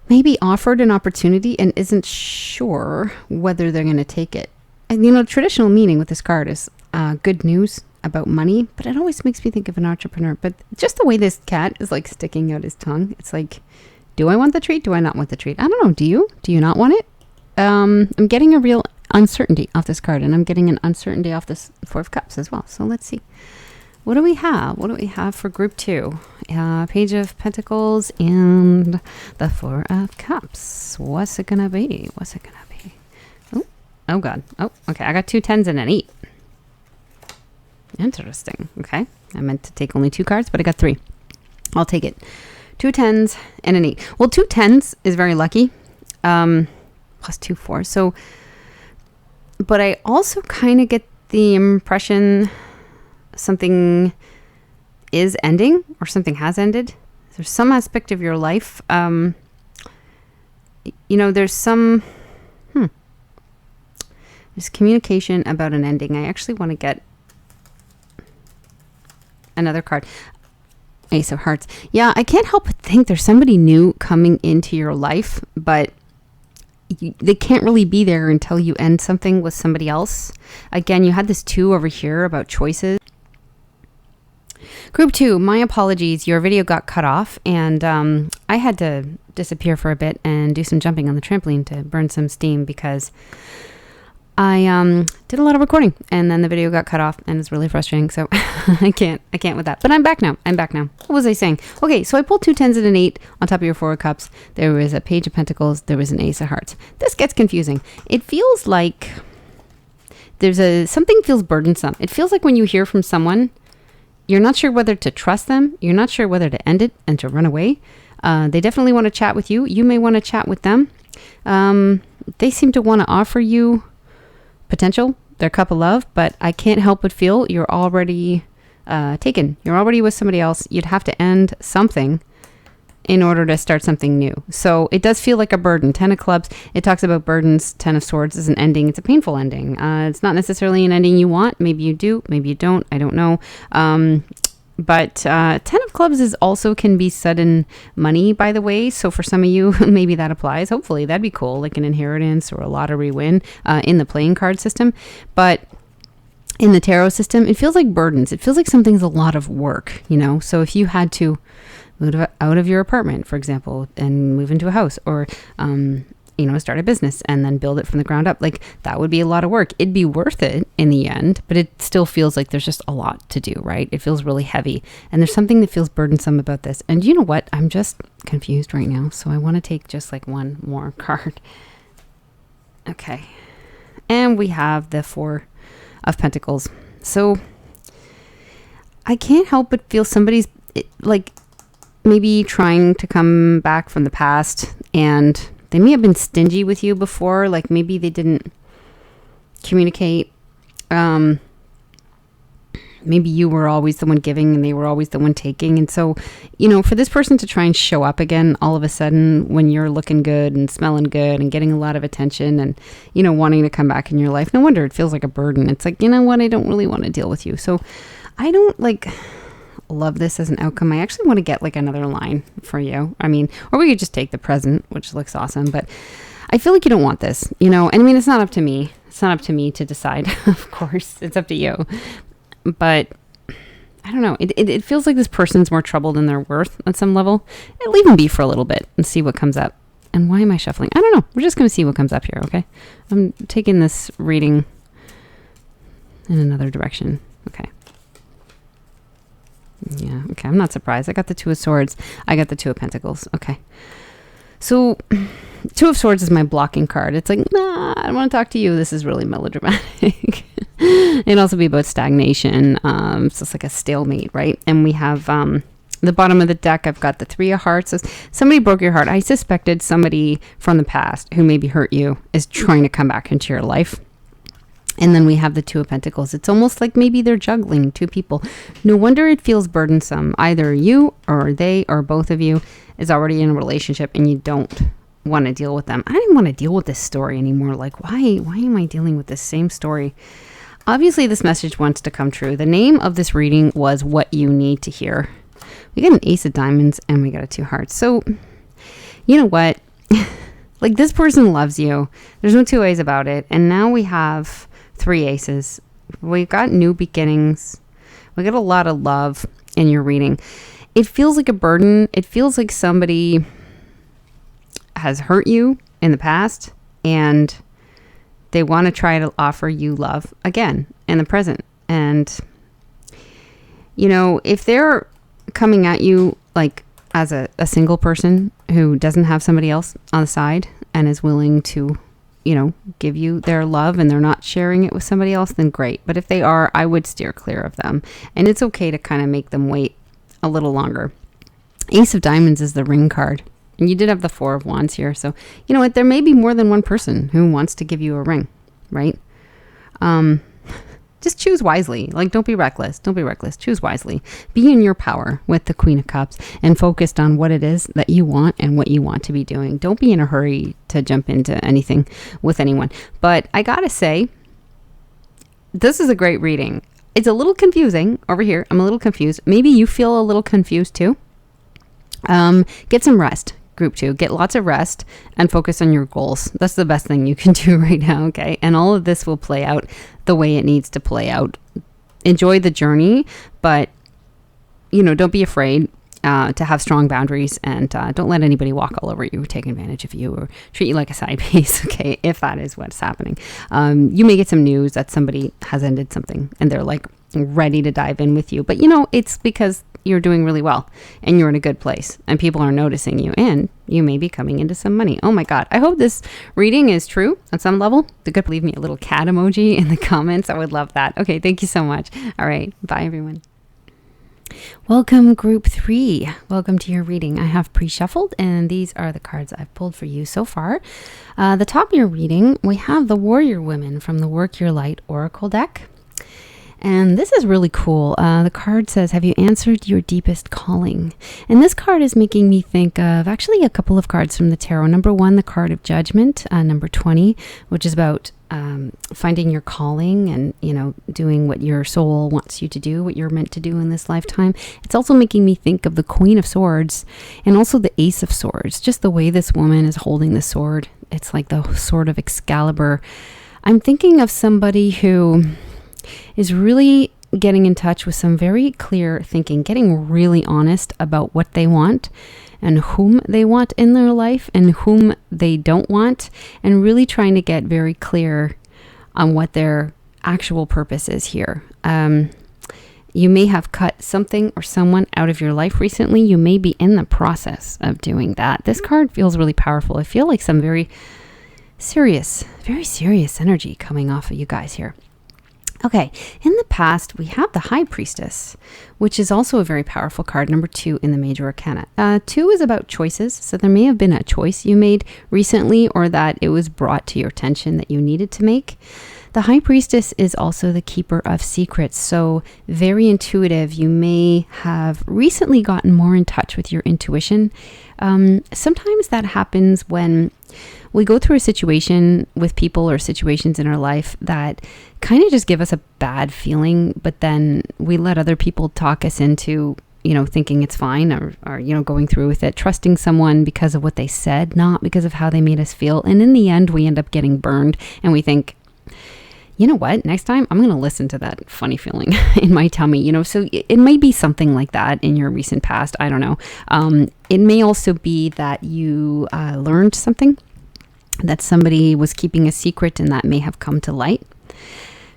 maybe offered an opportunity and isn't sure whether they're going to take it. And, traditional meaning with this card is good news about money, but it always makes me think of an entrepreneur. But just the way this cat is like sticking out his tongue, it's like, do I want the treat? Do I not want the treat? I don't know. Do you? Do you not want it? I'm getting a real uncertainty off this card, and I'm getting an uncertainty off this Four of Cups as well. So let's see. What do we have? What do we have for group 2? Page of Pentacles and the Four of Cups. What's it going to be? What's it going to be? Oh, God. Oh, okay. I got 2 10s and an 8. Interesting. Okay. I meant to take only 2 cards, but I got 3. I'll take it. 2 10s and an 8. Well, 2 10s is very lucky. Plus 2 4. So, but I also kind of get the impression something is ending, or something has ended. There's some aspect of your life. There's some, there's communication about an ending. I actually want to get another card. Ace of Hearts. Yeah, I can't help but think there's somebody new coming into your life, but they can't really be there until you end something with somebody else. Again, you had this 2 over here about choices. Group 2, my apologies. Your video got cut off, and I had to disappear for a bit and do some jumping on the trampoline to burn some steam, because I did a lot of recording, and then the video got cut off, and it's really frustrating. So I can't with that. But I'm back now. What was I saying? Okay, so I pulled 2 10s and an 8 on top of your 4 of Cups. There was a Page of Pentacles. There was an Ace of Hearts. This gets confusing. It feels like something feels burdensome. It feels like when you hear from someone, you're not sure whether to trust them. You're not sure whether to end it and to run away. They definitely want to chat with you. You may want to chat with them. They seem to want to offer you potential, their cup of love, but I can't help but feel you're already taken. You're already with somebody else. You'd have to end something in order to start something new. So it does feel like a burden. 10 of Clubs, it talks about burdens. 10 of Swords is an ending. It's a painful ending. It's not necessarily an ending you want. Maybe you do, maybe you don't. I don't know. But 10 of Clubs can be sudden money, by the way. So for some of you, maybe that applies. Hopefully that'd be cool, like an inheritance or a lottery win in the playing card system. But in the tarot system, it feels like burdens. It feels like something's a lot of work, So if you had to move out of your apartment, for example, and move into a house, or start a business and then build it from the ground up, like that would be a lot of work. It'd be worth it in the end, but it still feels like there's just a lot to do, right? It feels really heavy, and there's something that feels burdensome about this. And you know what? I'm just confused right now, so I want to take just like one more card. Okay, and we have the 4 of Pentacles. So I can't help but feel somebody's like maybe trying to come back from the past, and they may have been stingy with you before. Like maybe they didn't communicate. Maybe maybe you were always the one giving and they were always the one taking. And so, for this person to try and show up again all of a sudden when you're looking good and smelling good and getting a lot of attention and, wanting to come back in your life, no wonder it feels like a burden. It's like, you know what? I don't really want to deal with you. So I don't love this as an outcome. I actually want to get another line for you. I mean, or we could just take the present, which looks awesome, but I feel like you don't want this, and I mean, it's not up to me. It's not up to me to decide. Of course, it's up to you. But I don't know. It feels like this person's more trouble than they're worth on some level. And leave them be for a little bit and see what comes up. And why am I shuffling? I don't know. We're just going to see what comes up here, okay? I'm taking this reading in another direction. Okay. Yeah, okay. I'm not surprised. I got the Two of Swords. I got the Two of Pentacles. Okay. So, Two of Swords is my blocking card. It's like, nah, I don't want to talk to you. This is really melodramatic. It'd also be about stagnation. It's just like a stalemate, right? And we have the bottom of the deck, I've got the Three of Hearts. So somebody broke your heart. I suspected somebody from the past who maybe hurt you is trying to come back into your life. And then we have the Two of Pentacles. It's almost like maybe they're juggling two people. No wonder it feels burdensome. Either you or they or both of you is already in a relationship and you don't want to deal with them. I didn't want to deal with this story anymore. Like, why am I dealing with this same story? Obviously, this message wants to come true. The name of this reading was What You Need to Hear. We got an Ace of Diamonds and we got a Two Hearts. So, you know what? This person loves you. There's no two ways about it. And now we have three aces. We've got new beginnings. We got a lot of love in your reading. It feels like a burden. It feels like somebody has hurt you in the past and they want to try to offer you love again in the present. And, if they're coming at you as a single person who doesn't have somebody else on the side and is willing to give you their love and they're not sharing it with somebody else, then great. But if they are, I would steer clear of them. And it's okay to kind of make them wait a little longer. Ace of Diamonds is the ring card. And you did have the Four of Wands here. So, you know what? There may be more than one person who wants to give you a ring, right? Just choose wisely. Don't be reckless. Don't be reckless. Choose wisely. Be in your power with the Queen of Cups and focused on what it is that you want and what you want to be doing. Don't be in a hurry to jump into anything with anyone. But I gotta say, this is a great reading. It's a little confusing over here. I'm a little confused. Maybe you feel a little confused too. Get some rest. Group 2, get lots of rest and focus on your goals. That's the best thing you can do right now, okay? And all of this will play out the way it needs to play out. Enjoy the journey, but, don't be afraid to have strong boundaries and don't let anybody walk all over you or take advantage of you or treat you like a side piece, okay? If that is what's happening. You may get some news that somebody has ended something and they're ready to dive in with you. But, it's because you're doing really well and you're in a good place and people are noticing you and you may be coming into some money. Oh my God. I hope this reading is true on some level. You could leave me a little cat emoji in the comments. I would love that. Okay. Thank you so much. All right. Bye everyone. Welcome group 3. Welcome to your reading. I have pre-shuffled and these are the cards I've pulled for you so far. The top of your reading, we have the Warrior Women from the Work Your Light Oracle deck. And this is really cool. The card says, have you answered your deepest calling? And this card is making me think of actually a couple of cards from the tarot. Number 1, the card of Judgment, number 20, which is about finding your calling and, doing what your soul wants you to do, what you're meant to do in this lifetime. It's also making me think of the Queen of Swords and also the Ace of Swords, just the way this woman is holding the sword. It's like the sword of Excalibur. I'm thinking of somebody who is really getting in touch with some very clear thinking, getting really honest about what they want and whom they want in their life and whom they don't want, and really trying to get very clear on what their actual purpose is here. You may have cut something or someone out of your life recently. You may be in the process of doing that. This card feels really powerful. I feel like some very serious energy coming off of you guys here. Okay, in the past, we have the High Priestess, which is also a very powerful card, number 2 in the Major Arcana. 2 is about choices, so there may have been a choice you made recently or that it was brought to your attention that you needed to make. The High Priestess is also the keeper of secrets, so very intuitive. You may have recently gotten more in touch with your intuition. Sometimes that happens when we go through a situation with people or situations in our life that kind of just give us a bad feeling, but then we let other people talk us into, thinking it's fine or going through with it, trusting someone because of what they said, not because of how they made us feel. And in the end, we end up getting burned and we think, you know what, next time I'm going to listen to that funny feeling in my tummy, so it may be something like that in your recent past. I don't know. It may also be that you learned something, that somebody was keeping a secret and that may have come to light.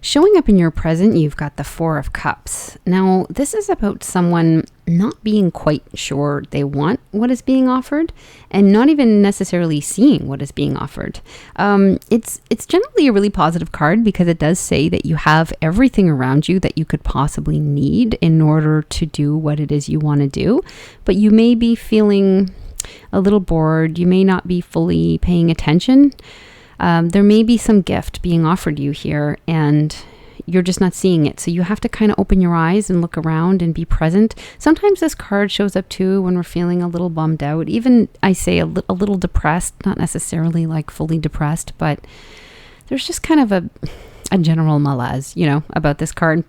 Showing up in your present, you've got the Four of Cups. Now, this is about someone not being quite sure they want what is being offered and not even necessarily seeing what is being offered. It's generally a really positive card because it does say that you have everything around you that you could possibly need in order to do what it is you want to do, but you may be feeling a little bored. You may not be fully paying attention. There may be some gift being offered you here and you're just not seeing it. So you have to kind of open your eyes and look around and be present. Sometimes this card shows up too when we're feeling a little bummed out. Even I say a little depressed, not necessarily like fully depressed, but there's just kind of a general malaise, about this card.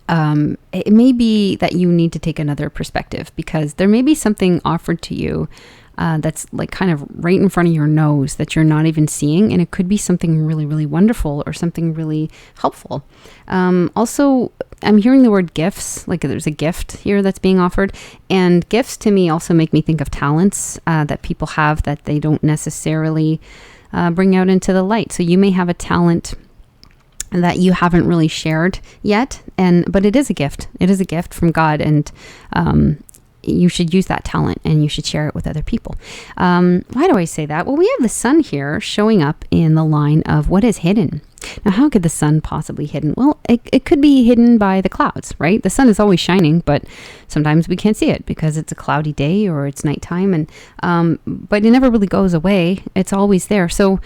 It may be that you need to take another perspective because there may be something offered to you that's like kind of right in front of your nose that you're not even seeing. And it could be something really, really wonderful or something really helpful. Also, I'm hearing the word gifts, like there's a gift here that's being offered. And gifts to me also make me think of talents that people have that they don't necessarily bring out into the light. So you may have a talent that you haven't really shared yet, but it is a gift. It is a gift from God, and you should use that talent and you should share it with other people. Why do I say that? Well, we have the sun here showing up in the line of what is hidden. Now, how could the sun possibly be hidden? Well, it could be hidden by the clouds, right? The sun is always shining, but sometimes we can't see it because it's a cloudy day or it's nighttime, but it never really goes away. It's always there. So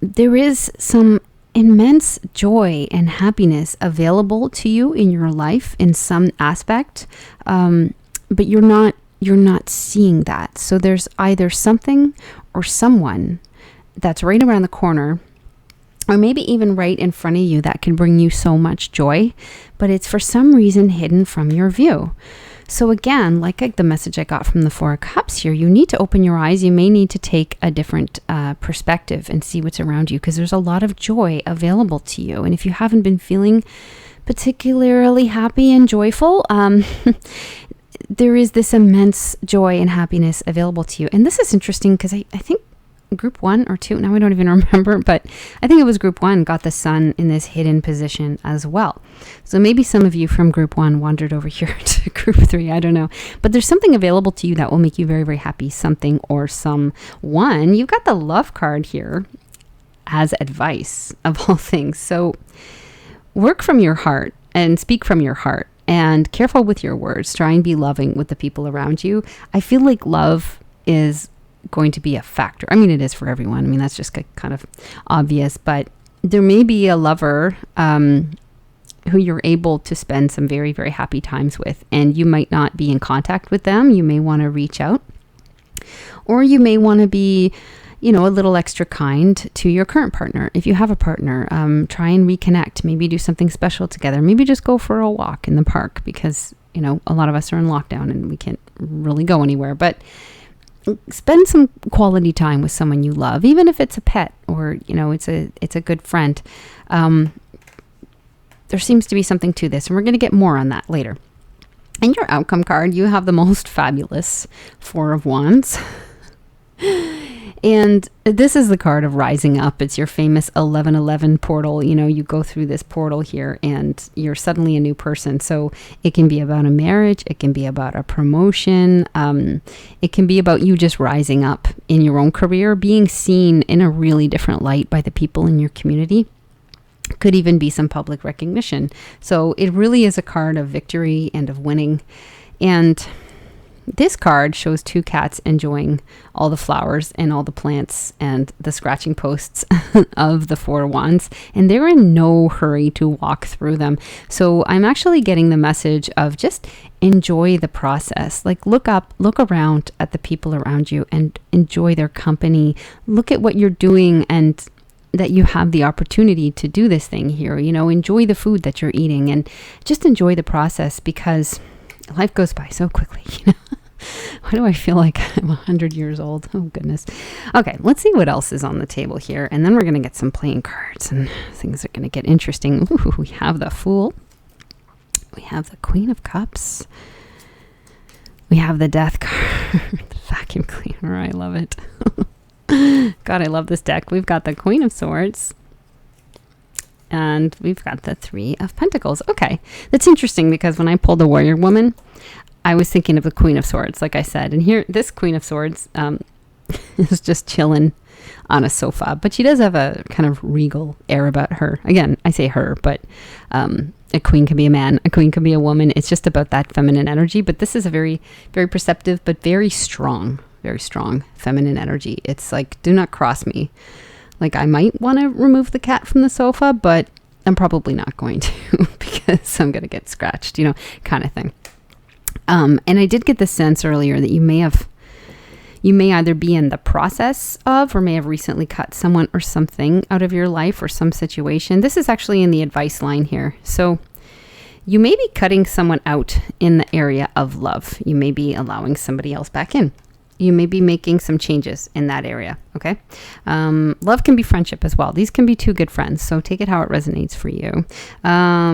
there is some immense joy and happiness available to you in your life in some aspect, but you're not seeing that. So there's either something or someone that's right around the corner, or maybe even right in front of you, that can bring you so much joy, but it's for some reason hidden from your view. So again, like the message I got from the Four of Cups here, you need to open your eyes. You may need to take a different perspective and see what's around you, because there's a lot of joy available to you. And if you haven't been feeling particularly happy and joyful, there is this immense joy and happiness available to you. And this is interesting because I think group 1 or 2, now I don't even remember, but I think it was group 1 got the sun in this hidden position as well. So maybe some of you from group 1 wandered over here to group 3, I don't know. But there's something available to you that will make you very, very happy, something or someone. You've got the love card here as advice of all things. So work from your heart and speak from your heart, and careful with your words. Try and be loving with the people around you. I feel like love is going to be a factor. I mean, it is for everyone. I mean, that's just kind of obvious, but there may be a lover who you're able to spend some very, very happy times with, and you might not be in contact with them. You may want to reach out, or you may want to be, a little extra kind to your current partner. If you have a partner, try and reconnect, maybe do something special together. Maybe just go for a walk in the park, because, a lot of us are in lockdown and we can't really go anywhere, but spend some quality time with someone you love, even if it's a pet or, it's a good friend. There seems to be something to this, and we're going to get more on that later. In your outcome card, you have the most fabulous Four of Wands. And this is the card of rising up. It's your famous 1111 portal. You go through this portal here and you're suddenly a new person. So it can be about a marriage. It can be about a promotion. It can be about you just rising up in your own career, being seen in a really different light by the people in your community. Could even be some public recognition. So it really is a card of victory and of winning. And this card shows two cats enjoying all the flowers and all the plants and the scratching posts of the Four of Wands, and they're in no hurry to walk through them. So I'm actually getting the message of just enjoy the process. Like look up, look around at the people around you and enjoy their company. Look at what you're doing and that you have the opportunity to do this thing here. You know, enjoy the food that you're eating and just enjoy the process, because life goes by so quickly, you know. Why do I feel like I'm 100 years old? Oh, goodness. Okay, let's see what else is on the table here. And then we're going to get some playing cards and things are going to get interesting. Ooh, we have the Fool. We have the Queen of Cups. We have the Death card. The Vacuum Cleaner. I love it. God, I love this deck. We've got the Queen of Swords. And we've got the Three of Pentacles. Okay, that's interesting because when I pulled the Warrior Woman, I was thinking of the Queen of Swords, like I said. And here, this Queen of Swords is just chilling on a sofa. But she does have a kind of regal air about her. Again, I say her, but a queen can be a man. A queen can be a woman. It's just about that feminine energy. But this is a very, very perceptive, but very strong feminine energy. It's like, do not cross me. Like, I might want to remove the cat from the sofa, but I'm probably not going to because I'm going to get scratched, you know, kind of thing. And I did get the sense earlier that you may either be in the process of, or may have recently cut someone or something out of your life or some situation. This is actually in the advice line here. So you may be cutting someone out in the area of love. You may be allowing somebody else back in. You may be making some changes in that area, okay? Love can be friendship as well. These can be two good friends, so take it how it resonates for you.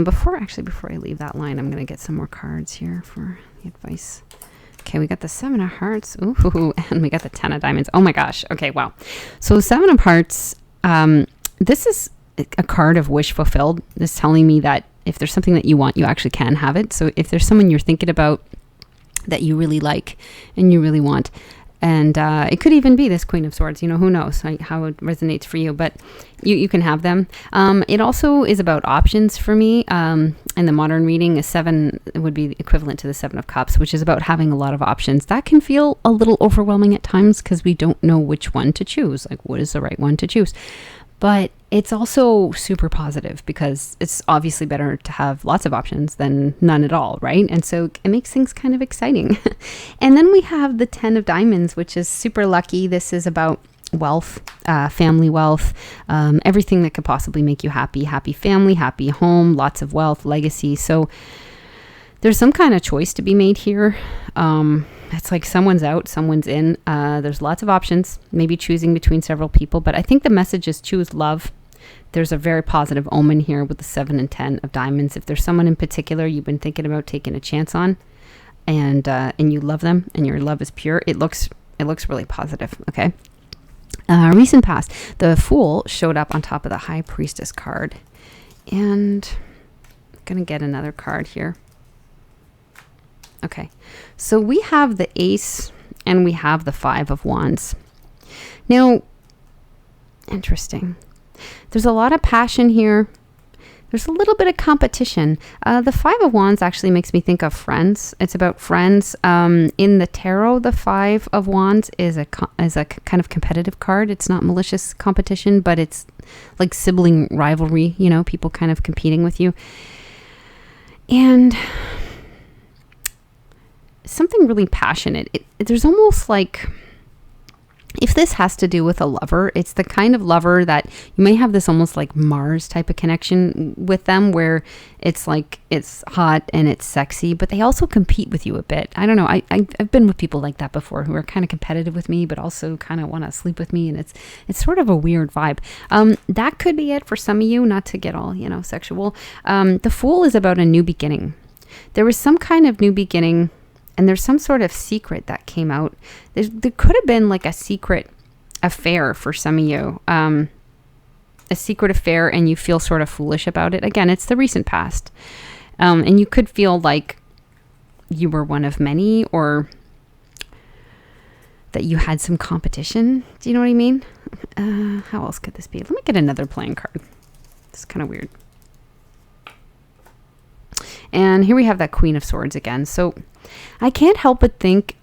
Before I leave that line, I'm going to get some more cards here for the advice. Okay, we got the Seven of Hearts. Ooh, and we got the Ten of Diamonds. Oh my gosh. Okay, wow. So Seven of Hearts, this is a card of wish fulfilled. This is telling me that if there's something that you want, you actually can have it. So if there's someone you're thinking about that you really like and you really want, and it could even be this Queen of Swords, you know, who knows how it resonates for you, but you can have them. It also is about options for me. In the modern reading, a 7 would be equivalent to the 7 of Cups, which is about having a lot of options. That can feel a little overwhelming at times because we don't know which one to choose, like what is the right one to choose. But it's also super positive because it's obviously better to have lots of options than none at all, right? And so it makes things kind of exciting. And then we have the 10 of Diamonds, which is super lucky. This is about wealth, family wealth, everything that could possibly make you happy. Happy family, happy home, lots of wealth, legacy. So there's some kind of choice to be made here. It's like someone's out, someone's in. There's lots of options, maybe choosing between several people, but I think the message is choose love. There's a very positive omen here with the 7 and 10 of Diamonds. If there's someone in particular you've been thinking about taking a chance on, and you love them, and your love is pure, it looks really positive. Okay. Recent past, the Fool showed up on top of the High Priestess card, and I'm gonna get another card here. Okay, so we have the Ace and we have the 5 of Wands. Now, interesting. There's a lot of passion here. There's a little bit of competition. The 5 of Wands actually makes me think of friends. It's about friends. In the tarot, the 5 of Wands is a kind of competitive card. It's not malicious competition, but it's like sibling rivalry, you know, people kind of competing with you. And something really passionate. There's almost like, if this has to do with a lover, it's the kind of lover that you may have this almost like Mars type of connection with them, where it's like it's hot and it's sexy, but they also compete with you a bit. I don't know. I've been with people like that before who are kind of competitive with me, but also kind of want to sleep with me, and it's sort of a weird vibe. That could be it for some of you, not to get all, you know, sexual. The Fool is about a new beginning. There was some kind of new beginning. And there's some sort of secret that came out. There could have been like a secret affair for some of you. A secret affair, and you feel sort of foolish about it. Again, it's the recent past. And you could feel like you were one of many, or that you had some competition. Do you know what I mean? How else could this be? Let me get another playing card. It's kind of weird. And here we have that Queen of Swords again. So I can't help but think,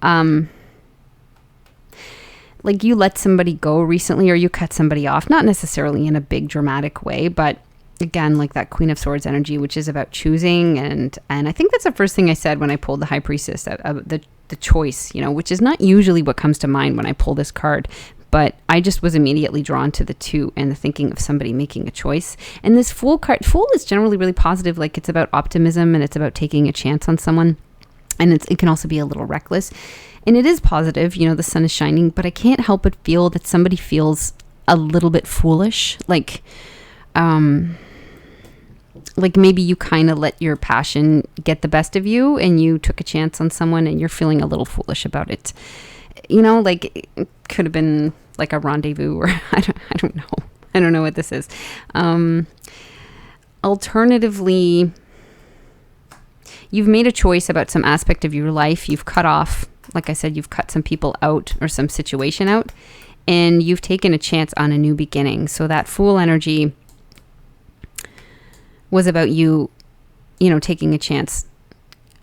like you let somebody go recently or you cut somebody off, not necessarily in a big dramatic way, but again, like that Queen of Swords energy, which is about choosing. And I think that's the first thing I said when I pulled the High Priestess, the choice, which is not usually what comes to mind when I pull this card. But I just was immediately drawn to the 2 and the thinking of somebody making a choice. And this Fool card, Fool is generally really positive. Like it's about optimism and it's about taking a chance on someone. And it can also be a little reckless. And it is positive, the sun is shining, but I can't help but feel that somebody feels a little bit foolish. Like maybe you kind of let your passion get the best of you and you took a chance on someone and you're feeling a little foolish about it. Like it could have been like a rendezvous or I don't know. I don't know what this is. Alternatively, you've made a choice about some aspect of your life. You've cut off, like I said, you've cut some people out or some situation out, and you've taken a chance on a new beginning. So that Fool energy was about you, taking a chance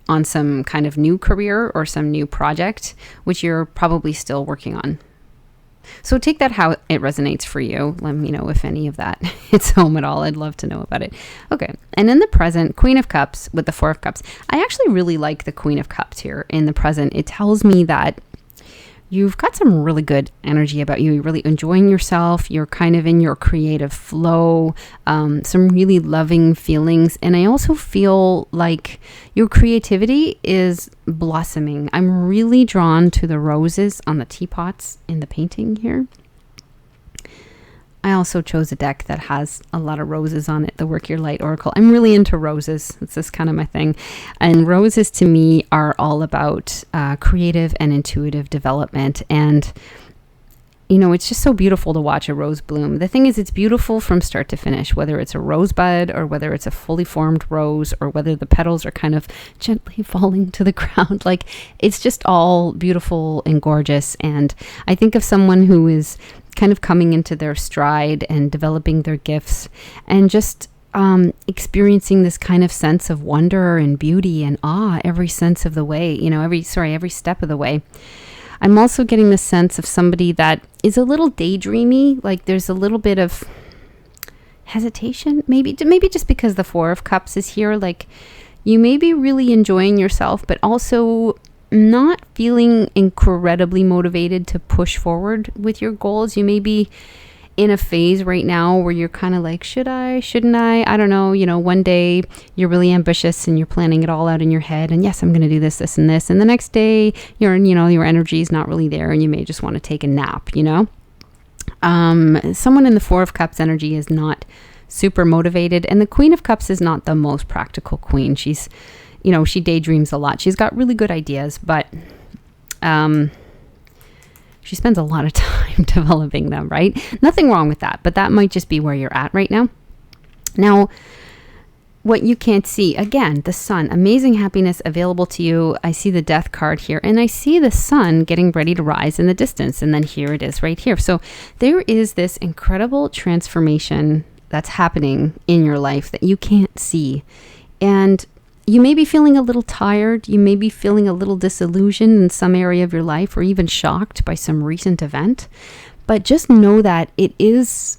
on some kind of new career or some new project, which you're probably still working on. So take that how it resonates for you. Let me know if any of that hits home at all. I'd love to know about it. Okay. And in the present, Queen of Cups with the 4 of Cups. I actually really like the Queen of Cups here in the present. It tells me that you've got some really good energy about you. You're really enjoying yourself. You're kind of in your creative flow, some really loving feelings. And I also feel like your creativity is blossoming. I'm really drawn to the roses on the teapots in the painting here. I also chose a deck that has a lot of roses on it, the Work Your Light Oracle. I'm really into roses. It's just kind of my thing. And roses to me are all about creative and intuitive development. And, it's just so beautiful to watch a rose bloom. The thing is, it's beautiful from start to finish, whether it's a rosebud or whether it's a fully formed rose or whether the petals are kind of gently falling to the ground. Like, it's just all beautiful and gorgeous. And I think of someone who is kind of coming into their stride and developing their gifts and just experiencing this kind of sense of wonder and beauty and awe every sense of the way, every step of the way. I'm also getting the sense of somebody that is a little daydreamy, like there's a little bit of hesitation, maybe just because the 4 of Cups is here, like you may be really enjoying yourself, but also not feeling incredibly motivated to push forward with your goals. You may be in a phase right now where you're kind of like, should I, shouldn't I don't know. One day you're really ambitious and you're planning it all out in your head and yes, I'm going to do this, this, and this. And the next day your energy is not really there and you may just want to take a nap, Someone in the 4 of Cups energy is not super motivated, and the Queen of Cups is not the most practical queen. She's she daydreams a lot. She's got really good ideas, but she spends a lot of time developing them, right? Nothing wrong with that, but that might just be where you're at right now. Now, what you can't see, again, the sun, amazing happiness available to you. I see the Death card here, and I see the sun getting ready to rise in the distance, and then here it is right here. So there is this incredible transformation that's happening in your life that you can't see. And you may be feeling a little tired. You may be feeling a little disillusioned in some area of your life or even shocked by some recent event. But just know that it is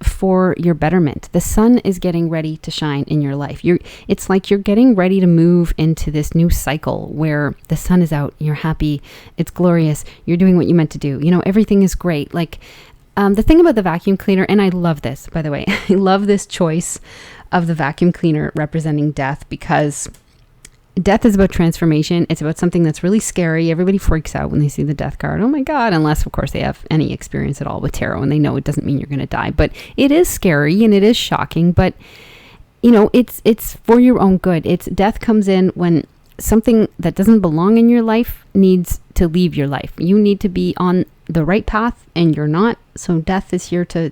for your betterment. The sun is getting ready to shine in your life. It's like you're getting ready to move into this new cycle where the sun is out, you're happy, it's glorious, you're doing what you meant to do. Everything is great. Like the thing about the vacuum cleaner, and I love this, by the way, I love this choice of the vacuum cleaner representing death, because death is about transformation. It's about something that's really scary. Everybody freaks out when they see the Death card. Oh my God, unless of course they have any experience at all with tarot and they know it doesn't mean you're going to die. But it is scary and it is shocking, but it's for your own good. Death comes in when something that doesn't belong in your life needs to leave your life. You need to be on the right path and you're not. So death is here to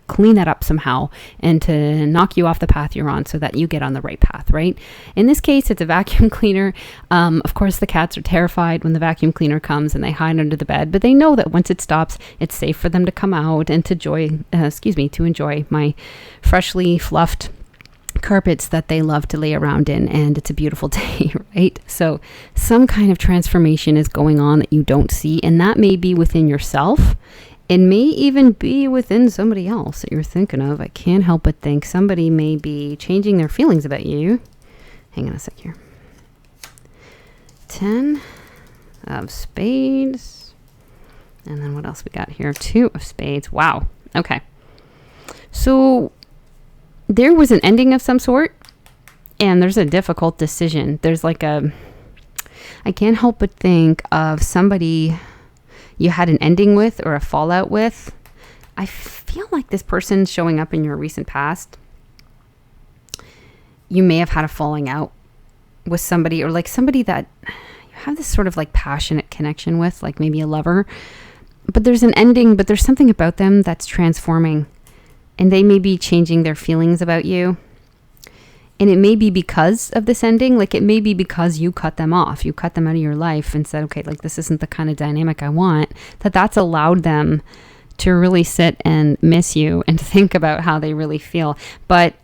clean that up somehow and to knock you off the path you're on so that you get on the right path, right? In this case, it's a vacuum cleaner. Of course, the cats are terrified when the vacuum cleaner comes and they hide under the bed, but they know that once it stops, it's safe for them to come out and to enjoy my freshly fluffed carpets that they love to lay around in, and it's a beautiful day, right? So some kind of transformation is going on that you don't see, and that may be within yourself. It may even be within somebody else that you're thinking of. I can't help but think somebody may be changing their feelings about you. Hang on a sec here. 10 of spades. And then what else we got here? 2 of spades. Wow. Okay. So there was an ending of some sort, and there's a difficult decision. There's like I can't help but think of somebody you had an ending with or a fallout with. I feel like this person showing up in your recent past, you may have had a falling out with somebody, or like somebody that you have this sort of like passionate connection with, like maybe a lover, but there's an ending, but there's something about them that's transforming, and they may be changing their feelings about you. And it may be because of this ending, like it may be because you cut them off, you cut them out of your life and said, okay, like this isn't the kind of dynamic I want, that's allowed them to really sit and miss you and think about how they really feel. But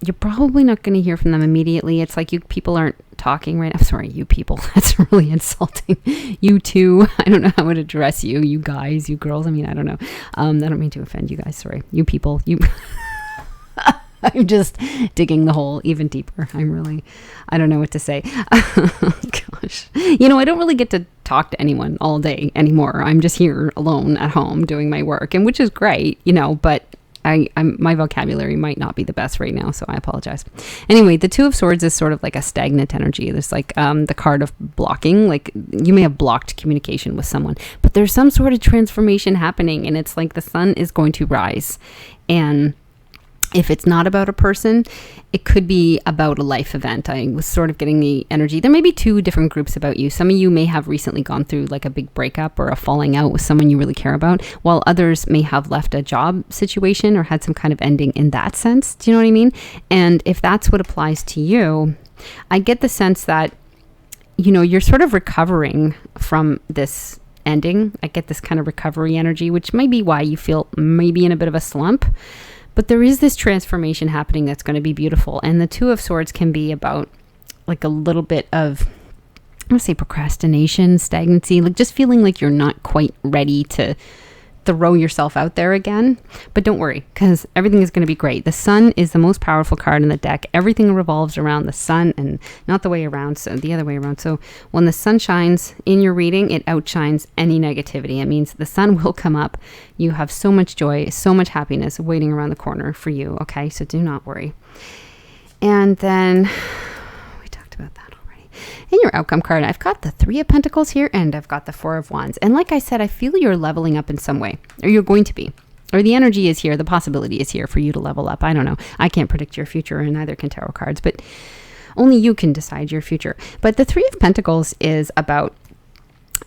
you're probably not going to hear from them immediately. It's like you people aren't talking right. I'm sorry, you people. That's really insulting. You two. I don't know how to address you. You guys, you girls. I mean, I don't know. I don't mean to offend you guys. Sorry. You people. You. I'm just digging the hole even deeper. I don't know what to say. Gosh. I don't really get to talk to anyone all day anymore. I'm just here alone at home doing my work, and which is great, but my vocabulary might not be the best right now, so I apologize. Anyway, the 2 of Swords is sort of like a stagnant energy. There's like the card of blocking, like you may have blocked communication with someone, but there's some sort of transformation happening, and it's like the sun is going to rise. And if it's not about a person, it could be about a life event. I was sort of getting the energy. There may be 2 different groups about you. Some of you may have recently gone through like a big breakup or a falling out with someone you really care about, while others may have left a job situation or had some kind of ending in that sense. Do you know what I mean? And if that's what applies to you, I get the sense that, you're sort of recovering from this ending. I get this kind of recovery energy, which might be why you feel maybe in a bit of a slump. But there is this transformation happening that's going to be beautiful. And the 2 of Swords can be about like a little bit of, I want to say procrastination, stagnancy, like just feeling like you're not quite ready to throw yourself out there again. But don't worry, because everything is going to be great. The sun is the most powerful card in the deck. Everything revolves around the sun and not the way around, so the other way around. So when the sun shines in your reading, it outshines any negativity. It means the sun will come up. You have so much joy, so much happiness waiting around the corner for you. Okay, so do not worry. And then we talked about that. In your outcome card, I've got the 3 of Pentacles here, and I've got the 4 of Wands. And like I said, I feel you're leveling up in some way, or you're going to be, or the energy is here. The possibility is here for you to level up. I don't know. I can't predict your future, and neither can tarot cards, but only you can decide your future. But the 3 of Pentacles is about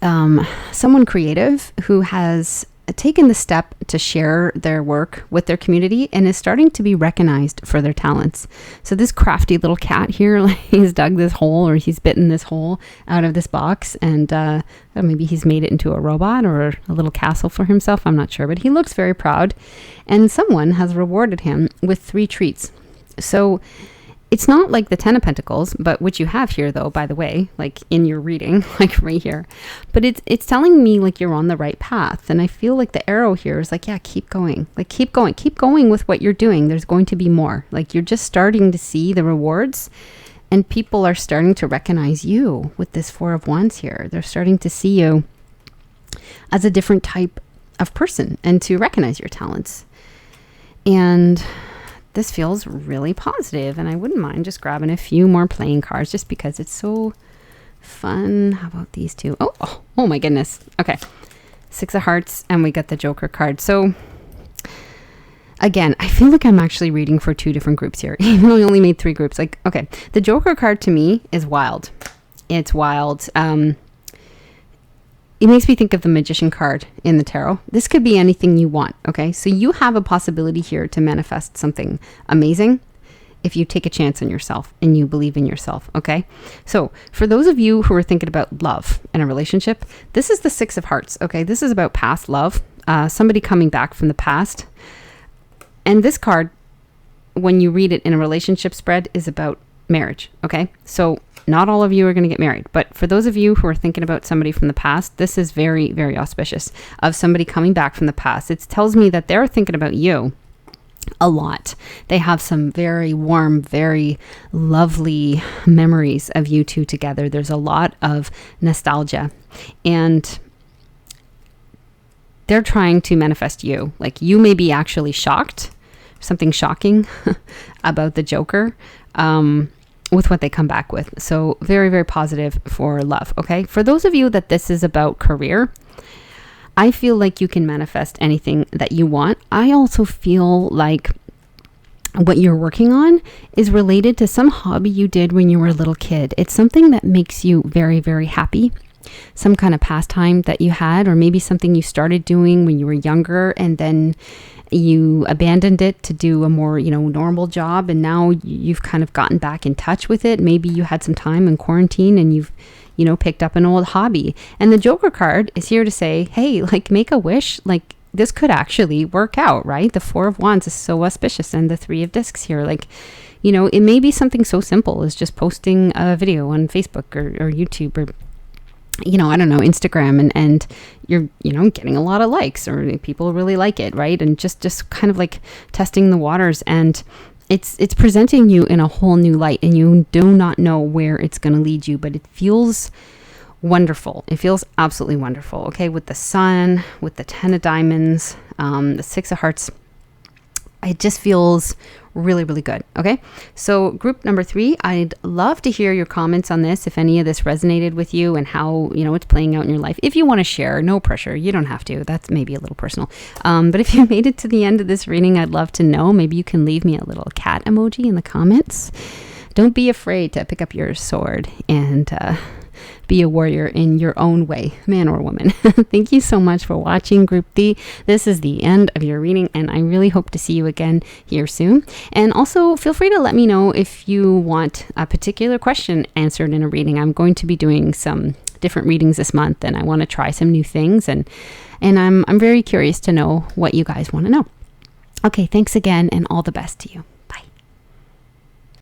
someone creative who has taken the step to share their work with their community and is starting to be recognized for their talents. So this crafty little cat here, like he's dug this hole, or he's bitten this hole out of this box, and maybe he's made it into a robot or a little castle for himself. I'm not sure, but he looks very proud, and someone has rewarded him with 3 treats. So it's not like the 10 of Pentacles, but which you have here though, by the way, like in your reading, like right here. But it's telling me like you're on the right path. And I feel like the arrow here is like, yeah, keep going. Like keep going with what you're doing. There's going to be more. Like you're just starting to see the rewards, and people are starting to recognize you with this 4 of Wands here. They're starting to see you as a different type of person and to recognize your talents. And this feels really positive, and I wouldn't mind just grabbing a few more playing cards just because it's so fun. How about these 2? Oh my goodness. Okay. 6 of Hearts, and we got the Joker card. So again, I feel like I'm actually reading for 2 different groups here, even though we only made 3 groups. Like, okay, the Joker card to me is wild. It's wild. It makes me think of the Magician card in the tarot. This could be anything you want, okay? So you have a possibility here to manifest something amazing if you take a chance on yourself and you believe in yourself, okay? So for those of you who are thinking about love and a relationship, this is the 6 of Hearts, okay? This is about past love, somebody coming back from the past. And this card when you read it in a relationship spread is about marriage. Okay. So not all of you are going to get married, but for those of you who are thinking about somebody from the past, this is very, very auspicious of somebody coming back from the past. It tells me that they're thinking about you a lot. They have some very warm, very lovely memories of you two together. There's a lot of nostalgia, and they're trying to manifest you. Like, you may be actually shocked, something shocking about the Joker, with what they come back with. So very, very positive for love. Okay. For those of you that this is about career, I feel like you can manifest anything that you want. I also feel like what you're working on is related to some hobby you did when you were a little kid. It's something that makes you very, very happy. Some kind of pastime that you had, or maybe something you started doing when you were younger and then you abandoned it to do a more, normal job. And now you've kind of gotten back in touch with it. Maybe you had some time in quarantine and you've, picked up an old hobby. And the Joker card is here to say, hey, like, make a wish. Like, this could actually work out, right? The Four of Wands is so auspicious, and the Three of Discs here, like, it may be something so simple as just posting a video on Facebook or YouTube or I don't know, Instagram, and you're, getting a lot of likes, or people really like it, right? And just kind of like testing the waters, and it's presenting you in a whole new light, and you do not know where it's going to lead you, but it feels wonderful. It feels absolutely wonderful. Okay. With the Sun, with the 10 of Diamonds, the 6 of Hearts, it just feels really, really good. Okay. So group number 3, I'd love to hear your comments on this. If any of this resonated with you and how, it's playing out in your life. If you want to share, no pressure. You don't have to. That's maybe a little personal. But if you made it to the end of this reading, I'd love to know. Maybe you can leave me a little cat emoji in the comments. Don't be afraid to pick up your sword and, be a warrior in your own way, man or woman. Thank you so much for watching, Group D. This is the end of your reading, and I really hope to see you again here soon. And also, feel free to let me know if you want a particular question answered in a reading. I'm going to be doing some different readings this month, and I want to try some new things, and I'm very curious to know what you guys want to know. Okay, thanks again, and all the best to you.